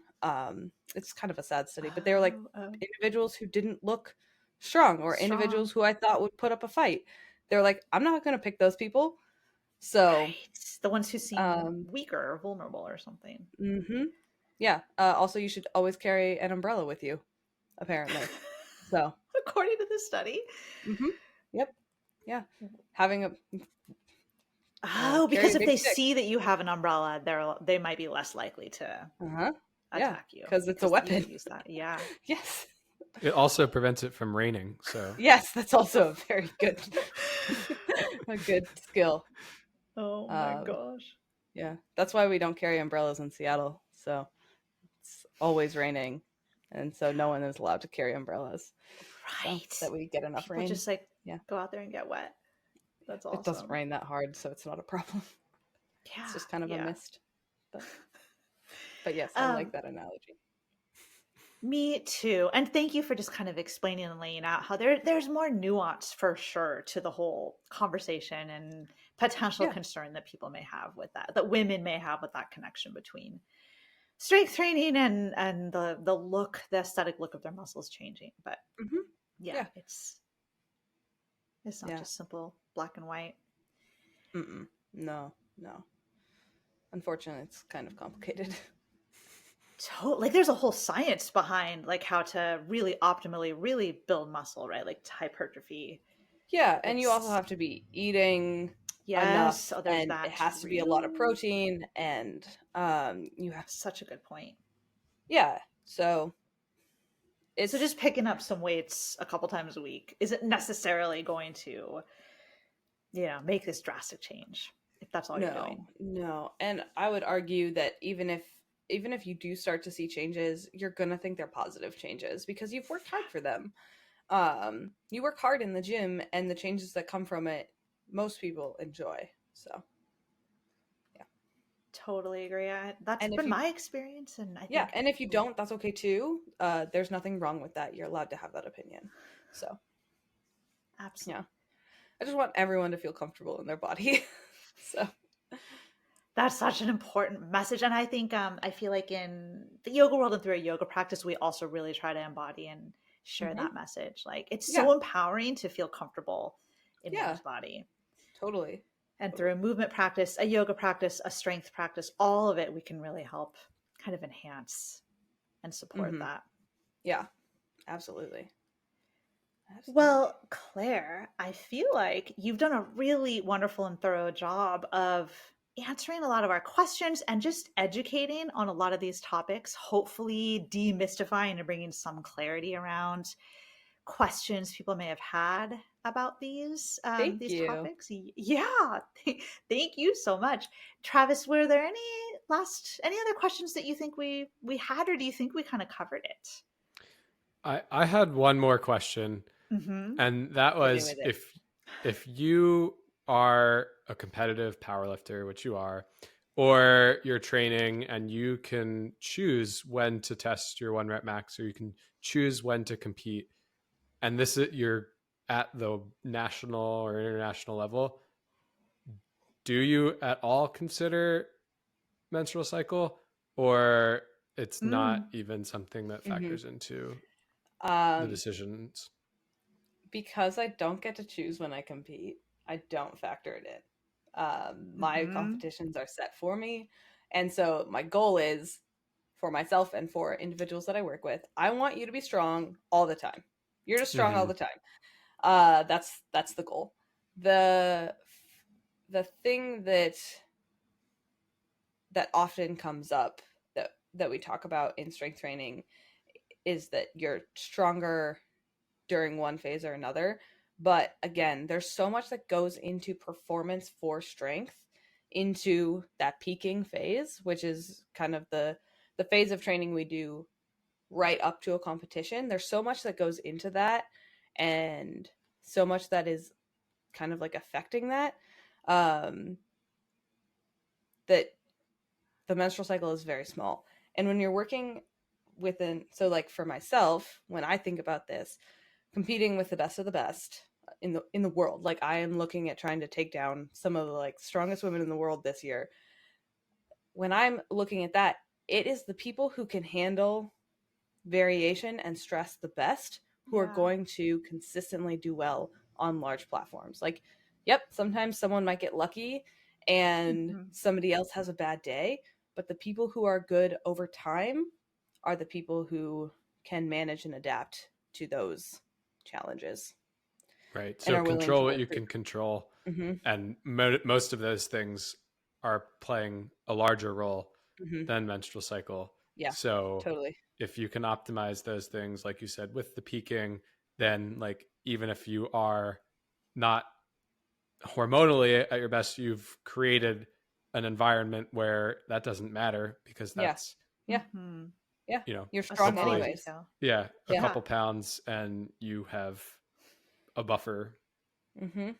it's kind of a sad study, but they were like Oh, individuals who didn't look strong, or individuals strong. who I thought would put up a fight. They're like, I'm not going to pick those people. So Right. The ones who seem um weaker or vulnerable or something. mhm. Yeah, also you should always carry an umbrella with you, apparently. So According to this study. mhm. Yep. Yeah, having a Oh, carry because a if big they stick. see that you have an umbrella, they might be less likely to Uh-huh. Yeah, attack you because it's a because you weapon. could use that. Yeah. Yes. It also prevents it from raining. So Yes, that's also a very good a good skill. Oh my Um, gosh. yeah, that's why we don't carry umbrellas in Seattle. So it's always raining, and so no one is allowed to carry umbrellas. Right. So that we get enough People rain. just like Yeah. go out there and get wet. That's awesome. It doesn't rain that hard, so it's not a problem. Yeah. It's just kind of a mist. But yes, I like that analogy. Me too. And thank you for just kind of explaining and laying out how there's more nuance for sure to the whole conversation and potential concern that people may have with that women may have with that connection between strength training and the aesthetic look of their muscles changing. But it's not just simple black and white. No. Unfortunately, it's kind of complicated. Like there's a whole science behind like how to really optimally really build muscle, right? Like hypertrophy. Yeah, and you also have to be eating enough, and it has to be a lot of protein, and you have such a good point. Yeah, so just picking up some weights a couple times a week isn't necessarily going to, make this drastic change if that's all you're doing. No, and I would argue that even if you do start to see changes, you're gonna think they're positive changes because you've worked hard for them. You work hard in the gym, and the changes that come from it, most people enjoy. So, yeah, totally agree. That's been my experience, and I think and if you don't, that's okay too. There's nothing wrong with that. You're allowed to have that opinion. So, absolutely, I just want everyone to feel comfortable in their body. So. That's such an important message. And I think, I feel like in the yoga world and through a yoga practice, we also really try to embody and share that message. Like it's so empowering to feel comfortable in one's body. Totally. And through a movement practice, a yoga practice, a strength practice, all of it, we can really help kind of enhance and support that. Yeah, absolutely. Well, Claire, I feel like you've done a really wonderful and thorough job of answering a lot of our questions and just educating on a lot of these topics, hopefully demystifying and bringing some clarity around questions people may have had about these topics. Yeah. Thank you so much. Travis, were there any other questions that you think we had, or do you think we kind of covered it? I had one more question. And that was if you are a competitive powerlifter, which you are, or you're training and you can choose when to test your 1 rep max, or you can choose when to compete, and you're at the national or international level, do you at all consider menstrual cycle, or it's not even something that factors into the decisions? Because I don't get to choose when I compete, I don't factor it in. My competitions are set for me. And so my goal is for myself and for individuals that I work with, I want you to be strong all the time. You're just strong all the time. That's the goal. The thing that often comes up that we talk about in strength training is that you're stronger during one phase or another. But again, there's so much that goes into performance for strength, into that peaking phase, which is kind of the phase of training we do right up to a competition. There's so much that goes into that, and so much that is kind of like affecting that, that the menstrual cycle is very small. And when you're working so like for myself, when I think about this, competing with the best of the best in the world, like I am looking at trying to take down some of the like strongest women in the world this year. When I'm looking at that, it is the people who can handle variation and stress the best who are going to consistently do well on large platforms. Like, yep, sometimes someone might get lucky and somebody else has a bad day, but the people who are good over time are the people who can manage and adapt to those challenges. Right. So control what you can control. And most of those things are playing a larger role than menstrual cycle. Yeah. So totally. If you can optimize those things, like you said, with the peaking, then like even if you are not hormonally at your best, you've created an environment where that doesn't matter because that's Yeah. you know, You're A strong small anyways. detail. yeah, a Yeah. couple pounds and you have a buffer. Mm-hmm.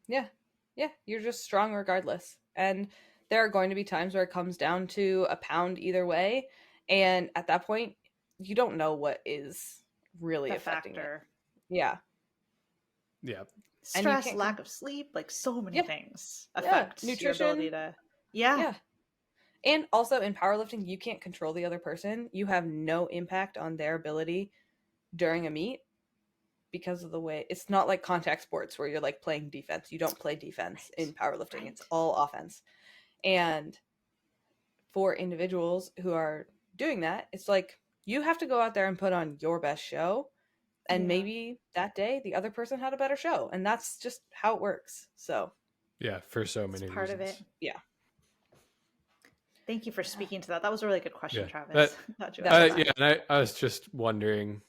Yeah. Yeah. You're just strong regardless. And there are going to be times where it comes down to a pound either way. And at that point, you don't know what is really The affecting it. factor. Yeah. Yeah. And you Stress, can't lack of sleep, like so many yeah. things Yeah. affect your Nutrition. ability to. Yeah. Yeah. And also in powerlifting, you can't control the other person. You have no impact on their ability during a meet because of the way it's not like contact sports where you're like playing defense. You don't play defense in powerlifting. Right. It's all offense. And for individuals who are doing that, it's like you have to go out there and put on your best show. And Yeah. maybe that day the other person had a better show. And that's just how it works. So, Yeah, for so It's many part of reasons. it. yeah. Thank you for speaking to that. That was a really good question, Yeah. Travis. Glad you That asked was- that. Yeah, and I was just wondering,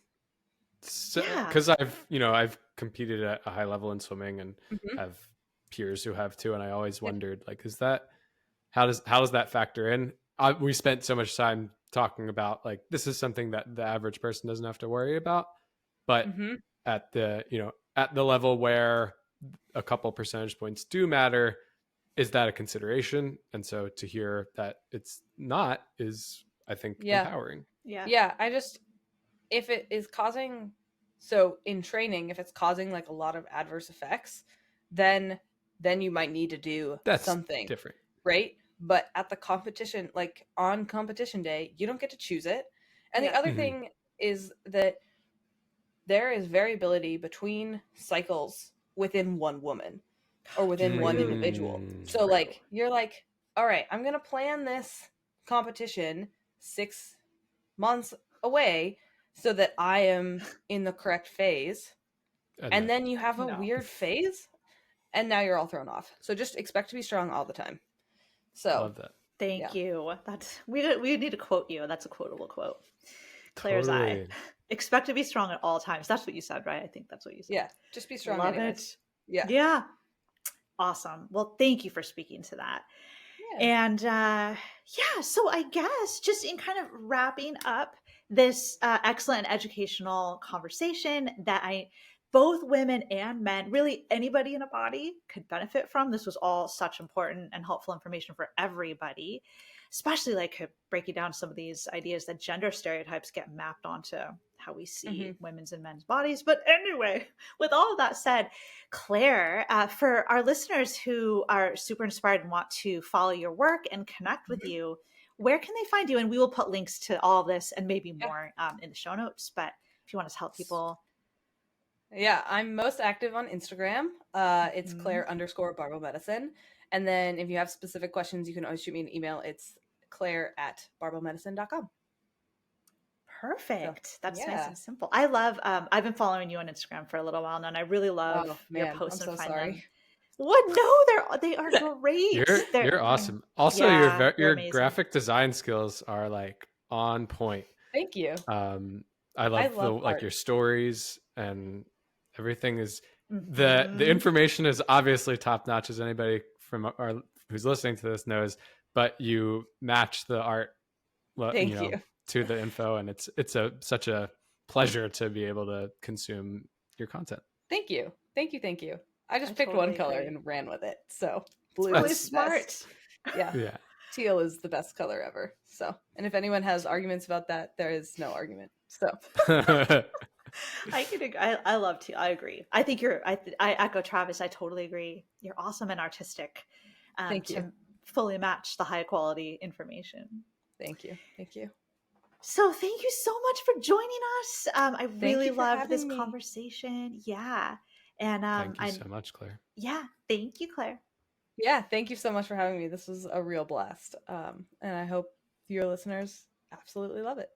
Yeah. because I've competed at a high level in swimming and Mhm. have peers who have too, and I always Yeah. wondered, like, is that how does that factor in? We spent so much time talking about like this is something that the average person doesn't have to worry about, but Mhm. at the at the level where a couple percentage points do matter, is that a consideration? And so to hear that it's not is, I think, Yeah. empowering. Yeah. Yeah, if it is causing, so in training, if it's causing like a lot of adverse effects, then you might need to do That's something, different. right? But at the competition, like on competition day, you don't get to choose it. And the Yeah. other Mhm. thing is that there is variability between cycles within one woman or within one True. individual. Mm. So like you're like, all right, I'm going to plan this competition 6 months away so that I am in the correct phase. And then you have a No. weird phase and now you're all thrown off. So just expect to be strong all the time. So Love that. Thank Yeah. you. That's we need to quote you. That's a quotable quote. Claire Zai. Totally. Expect to be strong at all times. That's what you said, right? I think that's what you said. yeah, just be strong Love anyways. it. Yeah. Yeah. Awesome. Well, thank you for speaking to that. Yeah. And yeah, so I guess just in kind of wrapping up this excellent educational conversation that both women and men, really anybody in a body could benefit from. This was all such important and helpful information for everybody, especially like breaking down some of these ideas that gender stereotypes get mapped onto how we see women's and men's bodies. But anyway, with all of that said, Claire, for our listeners who are super inspired and want to follow your work and connect with you, where can they find you? And we will put links to all of this and maybe more in the show notes. But if you want to tell people. Yeah, I'm most active on Instagram. It's Claire _ Barbell Medicine. And then if you have specific questions, you can always shoot me an email. It's claire@barbellmedicine.com. Perfect. So, That's nice yeah. and simple. I love, I've been following you on Instagram for a little while now, and I really love Oh, your man, posts I'm and so find sorry. them. What? No, they are great. You're awesome. Also, yeah, they're your amazing. graphic design skills are like on point. Thank you. I love the love like art. your stories and everything is the Mhm. information is obviously top notch, as anybody from our who's listening to this knows, but you match the art Thank you. to the info, and it's such a pleasure to be able to consume your content. Thank you. Thank you. I just I picked totally one color agree. and ran with it. So It's blue really is the smart. best. Yeah. Yeah. Teal is the best color ever. So, and if anyone has arguments about that, there is no argument. So I love teal. I agree. I think I echo Travis. I totally agree. You're awesome and artistic. Thank you. To fully match the high quality information. Thank you. So thank you so much for joining us. I really you for loved this having me. conversation. Yeah. And Thank you so much, Claire. Yeah, thank you, Claire. Yeah, thank you so much for having me. This was a real blast. And I hope your listeners absolutely love it.